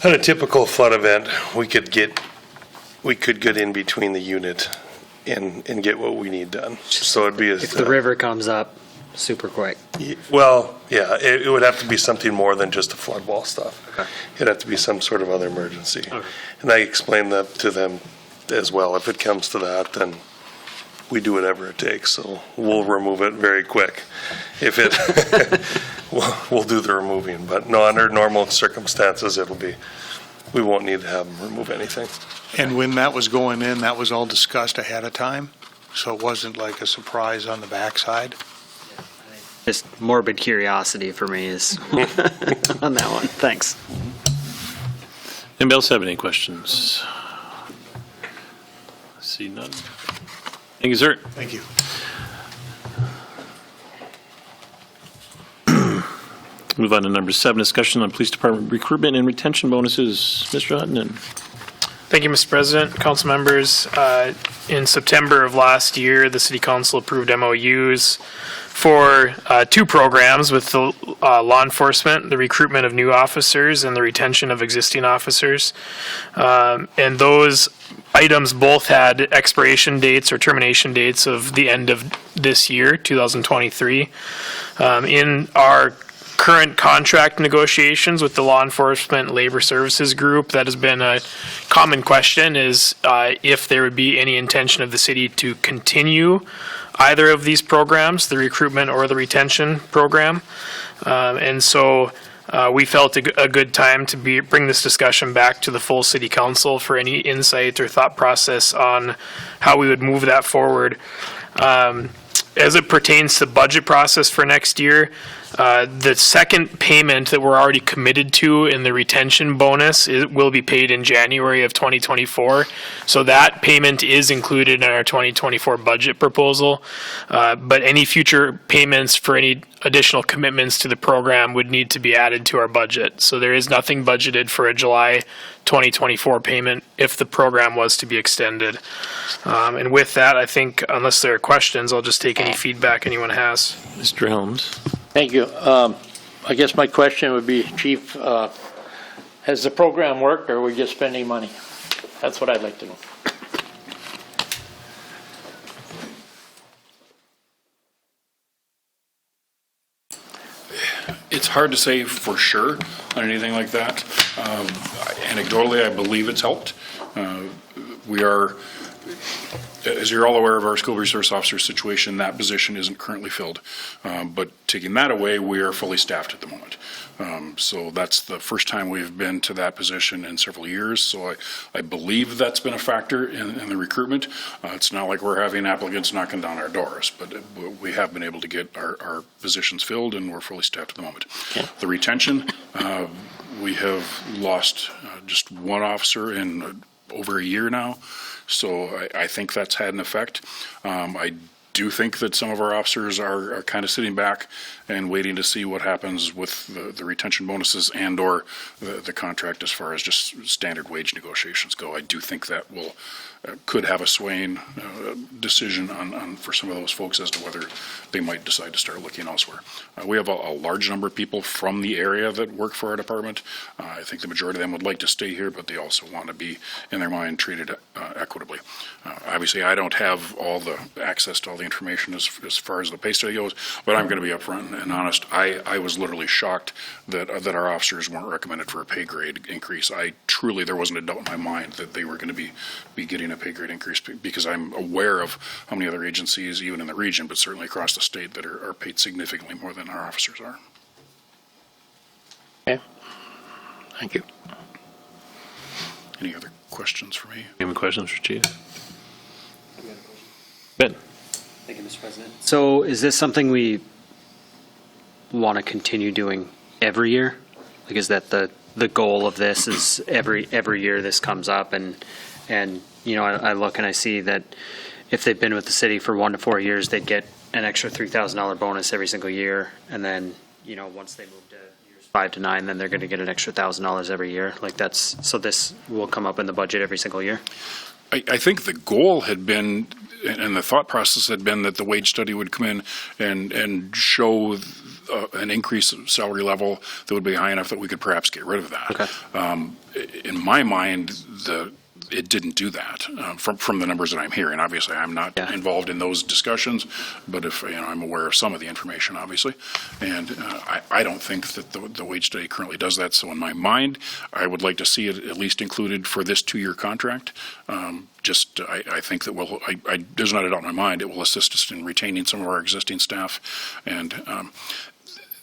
on a typical flood event, we could get in between the unit and get what we need done. So it'd be If the river comes up super quick. Well, yeah, it would have to be something more than just the flood wall stuff. Okay. It'd have to be some sort of other emergency. Okay. And I explained that to them as well. If it comes to that, then we do whatever it takes. So we'll remove it very quick. If it, we'll do the removing. But no, under normal circumstances, we won't need to have them remove anything. And when that was going in, that was all discussed ahead of time? So it wasn't like a surprise on the backside? Just morbid curiosity for me is on that one. Thanks. Anybody else have any questions? See none. Thank you, sir. Thank you. Move on to number 7, discussion on police department recruitment and retention bonuses. Mr. Huttunen. Thank you, Mr. President, council members. In September of last year, the City Council approved MOUs for 2 programs with the law enforcement, the recruitment of new officers and the retention of existing officers. And those items both had expiration dates or termination dates of the end of this year, 2023. In our current contract negotiations with the law enforcement labor services group, that has been a common question, is if there would be any intention of the city to continue either of these programs, the recruitment or the retention program. And so we felt a good time to bring this discussion back to the full city council for any insight or thought process on how we would move that forward. As it pertains to the budget process for next year, the second payment that we're already committed to in the retention bonus will be paid in January of 2024. So that payment is included in our 2024 budget proposal. But any future payments for any additional commitments to the program would need to be added to our budget. So there is nothing budgeted for a July 2024 payment if the program was to be extended. And with that, I think, unless there are questions, I'll just take any feedback anyone has. Mr. Helms. Thank you. I guess my question would be, Chief, has the program worked or are we just spending money? That's what I'd like to know. It's hard to say for sure on anything like that. Anecdotally, I believe it's helped. We are, as you're all aware of our school resource officer situation, that position isn't currently filled. But taking that away, we are fully staffed at the moment. So that's the first time we've been to that position in several years. So I believe that's been a factor in the recruitment. It's not like we're having applicants knocking down our doors, but we have been able to get our positions filled, and we're fully staffed at the moment. Okay. The retention, we have lost just one officer in over a year now. So I think that's had an effect. I do think that some of our officers are kind of sitting back and waiting to see what happens with the retention bonuses and or the contract as far as just standard wage negotiations go. I do think that will could have a swaying decision on for some of those folks as to whether they might decide to start looking elsewhere. We have a large number of people from the area that work for our department. I think the majority of them would like to stay here, but they also want to be, in their mind, treated equitably. Obviously, I don't have all the access to all the information as far as the pay study goes, but I'm going to be upfront and honest. I was literally shocked that our officers weren't recommended for a pay grade increase. There wasn't a doubt in my mind that they were going to be getting a pay grade increase, because I'm aware of how many other agencies, even in the region, but certainly across the state, that are paid significantly more than our officers are. Okay. Thank you. Any other questions for me? Any questions for Chief? Ben? Thank you, Mr. President. So is this something we want to continue doing every year? Like, is that the goal of this, is every year this comes up, and you know, I look and I see that if they've been with the city for 1 to 4 years, they'd get an extra $3,000 bonus every single year. And then, you know, once they move to years 5 to 9, then they're going to get an extra $1,000 every year. Like, so this will come up in the budget every single year? I think the goal had been, and the thought process had been, that the wage study would come in and show an increase in salary level that would be high enough that we could perhaps get rid of that. Okay. In my mind, it didn't do that from the numbers that I'm hearing. Obviously, I'm not involved in those discussions, but if I'm aware of some of the information, obviously, and I don't think that the wage study currently does that. So in my mind, I would like to see it at least included for this 2-year contract. I think that there's not a doubt in my mind it will assist us in retaining some of our existing staff, and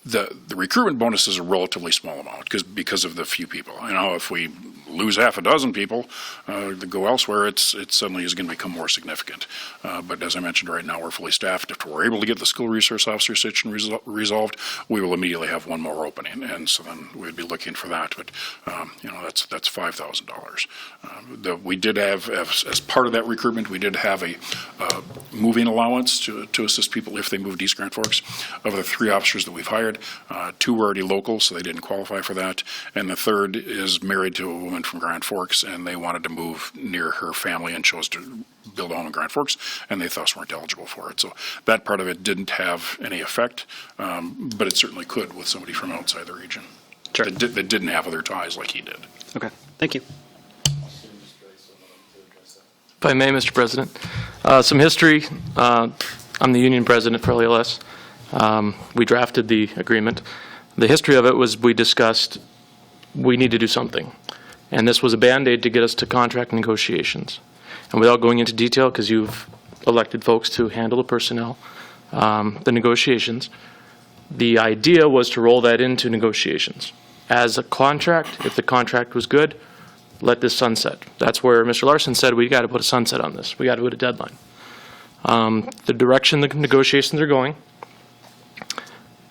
the recruitment bonus is a relatively small amount because of the few people. You know, if we lose half a dozen people that go elsewhere, it suddenly is going to become more significant. But as I mentioned, right now we're fully staffed. If we're able to get the school resource officer situation resolved, we will immediately have one more opening, and so then we'd be looking for that. But that's $5,000. We did have, as part of that recruitment, we did have a moving allowance to assist people if they moved East Grand Forks. Of the 3 officers that we've hired, 2 were already local, so they didn't qualify for that, and the third is married to a woman from Grand Forks, and they wanted to move near her family and chose to build a home in Grand Forks, and they thus weren't eligible for it. So that part of it didn't have any effect, but it certainly could with somebody from outside the region that didn't have other ties like he did. Okay, thank you. If I may, Mr. President, some history. I'm the union president for LELS. We drafted the agreement. The history of it was we discussed we need to do something. And this was a Band-Aid to get us to contract negotiations. And without going into detail, because you've elected folks to handle the personnel, the negotiations, the idea was to roll that into negotiations. As a contract, if the contract was good, let this sunset. That's where Mr. Larson said we got to put a sunset on this. We got to put a deadline. The direction the negotiations are going,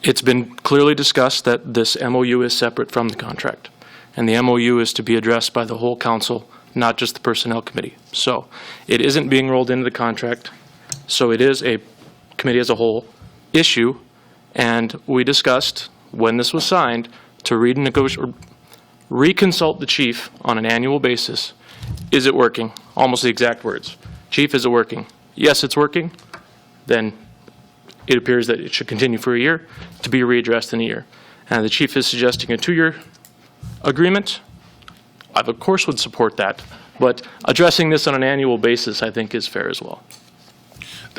it's been clearly discussed that this MOU is separate from the contract. And the MOU is to be addressed by the whole council, not just the personnel committee. So it isn't being rolled into the contract. So it is a committee as a whole issue. And we discussed, when this was signed, to reconsult the chief on an annual basis. Is it working? Almost the exact words. Chief, is it working? Yes, it's working. Then it appears that it should continue for a year to be readdressed in a year. And the chief is suggesting a 2-year agreement. I, of course, would support that. But addressing this on an annual basis, I think, is fair as well.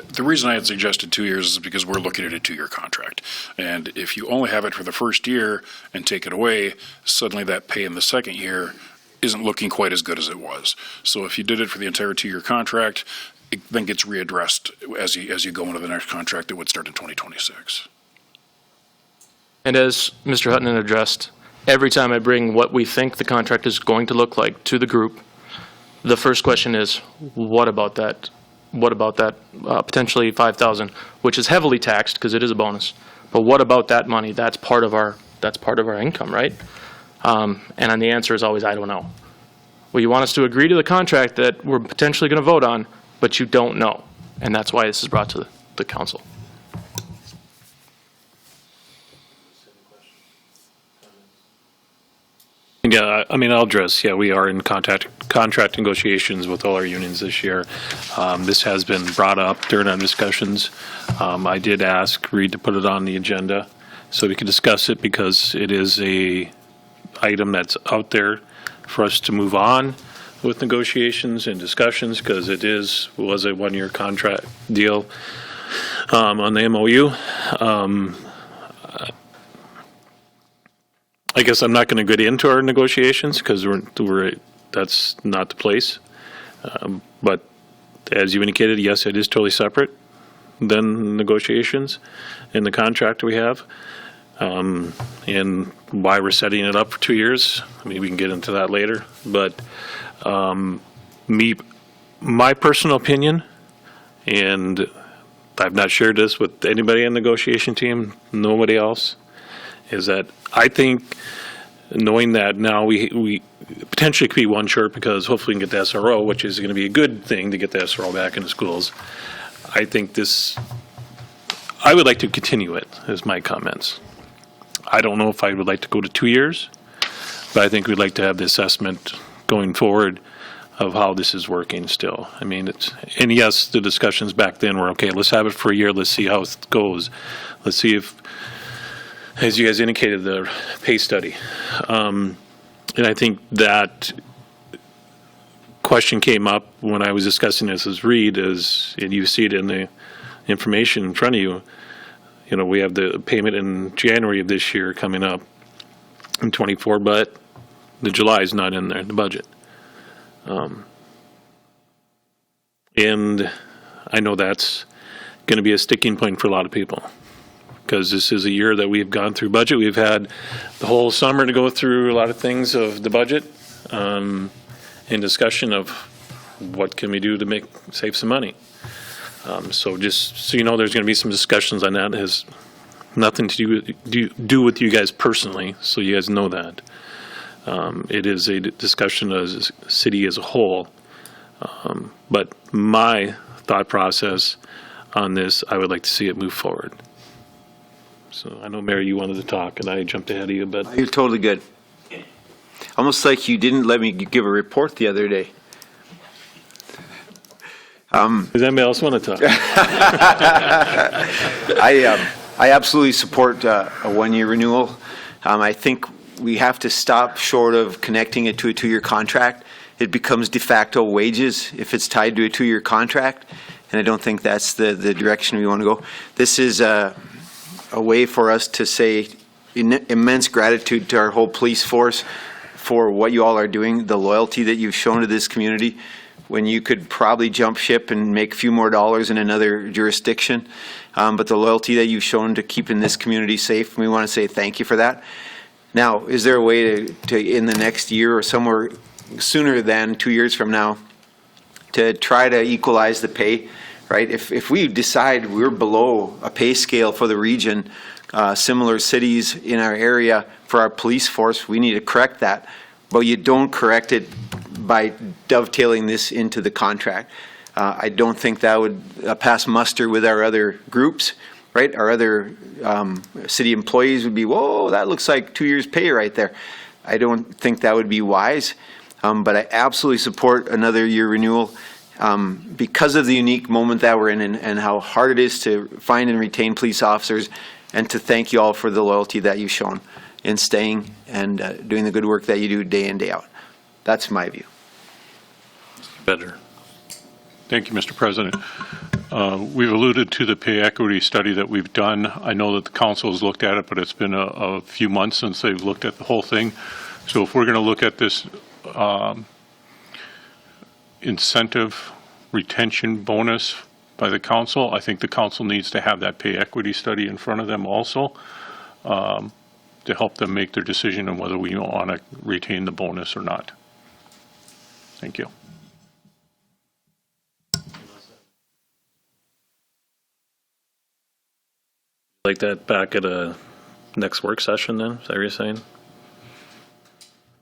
The reason I had suggested 2 years is because we're looking at a 2-year contract. And if you only have it for the first year and take it away, suddenly that pay in the second year isn't looking quite as good as it was. So if you did it for the entire 2-year contract, it then gets readdressed as you go into the next contract that would start in 2026. And as Mr. Huttunen addressed, every time I bring what we think the contract is going to look like to the group, the first question is, what about that? What about that potentially $5,000, which is heavily taxed because it is a bonus. But what about that money? That's part of our income, right? And then the answer is always, I don't know. Well, you want us to agree to the contract that we're potentially going to vote on, but you don't know. And that's why this is brought to the council. Yeah, I mean, I'll address, we are in contract negotiations with all our unions this year. This has been brought up during our discussions. I did ask Reid to put it on the agenda so we could discuss it because it is a item that's out there for us to move on with negotiations and discussions because it was a one-year contract deal on the MOU. I guess I'm not going to get into our negotiations because that's not the place. But as you indicated, yes, it is totally separate than negotiations in the contract we have. And why we're setting it up for 2 years, I mean, we can get into that later. But my personal opinion, and I've not shared this with anybody in the negotiation team, nobody else, is that I think knowing that now we potentially could be one short because hopefully we can get the SRO, which is going to be a good thing to get the SRO back into schools. I think I would like to continue it, is my comments. I don't know if I would like to go to 2 years, but I think we'd like to have the assessment going forward of how this is working still. I mean, and yes, the discussions back then were, okay, let's have it for a year, let's see how it goes. Let's see if, as you guys indicated, the pay study. And I think that question came up when I was discussing this as Reid, and you see it in the information in front of you. You know, we have the payment in January of this year coming up in 24, but the July is not in there, the budget. And I know that's going to be a sticking point for a lot of people, because this is a year that we've gone through budget. We've had the whole summer to go through a lot of things of the budget, in discussion of what can we do to save some money. So just so you know, there's going to be some discussions on that. It has nothing to do with you guys personally, so you guys know that. It is a discussion as a city as a whole. But my thought process on this, I would like to see it move forward. So I know, Mary, you wanted to talk, and I jumped ahead of you, but... You're totally good. Almost like you didn't let me give a report the other day. Does anybody else want to talk? I absolutely support a one-year renewal. I think we have to stop short of connecting it to a two-year contract. It becomes de facto wages if it's tied to a two-year contract, and I don't think that's the direction we want to go. This is a way for us to say immense gratitude to our whole police force for what you all are doing, the loyalty that you've shown to this community, when you could probably jump ship and make a few more dollars in another jurisdiction. But the loyalty that you've shown to keeping this community safe, we want to say thank you for that. Now, is there a way to in the next year or somewhere sooner than 2 years from now, to try to equalize the pay, right? If we decide we're below a pay scale for the region, similar cities in our area for our police force, we need to correct that. But you don't correct it by dovetailing this into the contract. I don't think that would pass muster with our other groups, right? Our other city employees would be, whoa, that looks like 2 years' pay right there. I don't think that would be wise, but I absolutely support another year renewal because of the unique moment that we're in and how hard it is to find and retain police officers, and to thank you all for the loyalty that you've shown in staying and doing the good work that you do day in, day out. That's my view. Better. Thank you, Mr. President. We've alluded to the pay equity study that we've done. I know that the council has looked at it, but it's been a few months since they've looked at the whole thing. So if we're going to look at this incentive retention bonus by the council, I think the council needs to have that pay equity study in front of them also to help them make their decision on whether we want to retain the bonus or not. Thank you. Like that back at a next work session then, is that what you're saying?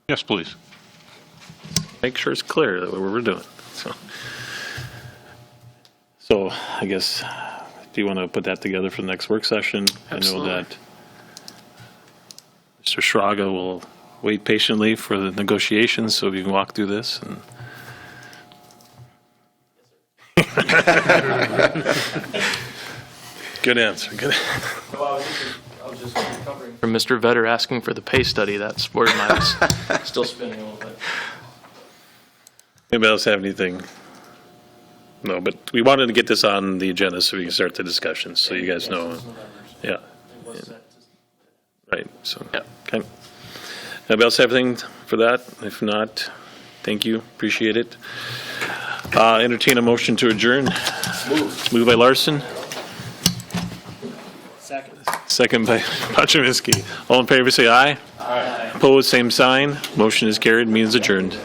Yes, please. Make sure it's clear that what we're doing, So I guess, do you want to put that together for the next work session? Absolutely. I know that Mr. Schraga will wait patiently for the negotiations so we can walk through this and. Good answer, good. From Mr. Vetter asking for the pay study, that's where my was still spinning a little bit. Anybody else have anything? No, but we wanted to get this on the agenda so we can start the discussion, so you guys know. Yeah. Right, so, yeah, okay. Anybody else have anything for that? If not, thank you, appreciate it. Entertain a motion to adjourn. Moved by Larson. Second by Paczynski. All in favor, say aye. Aye. Opposed, same sign. Motion is carried, means adjourned.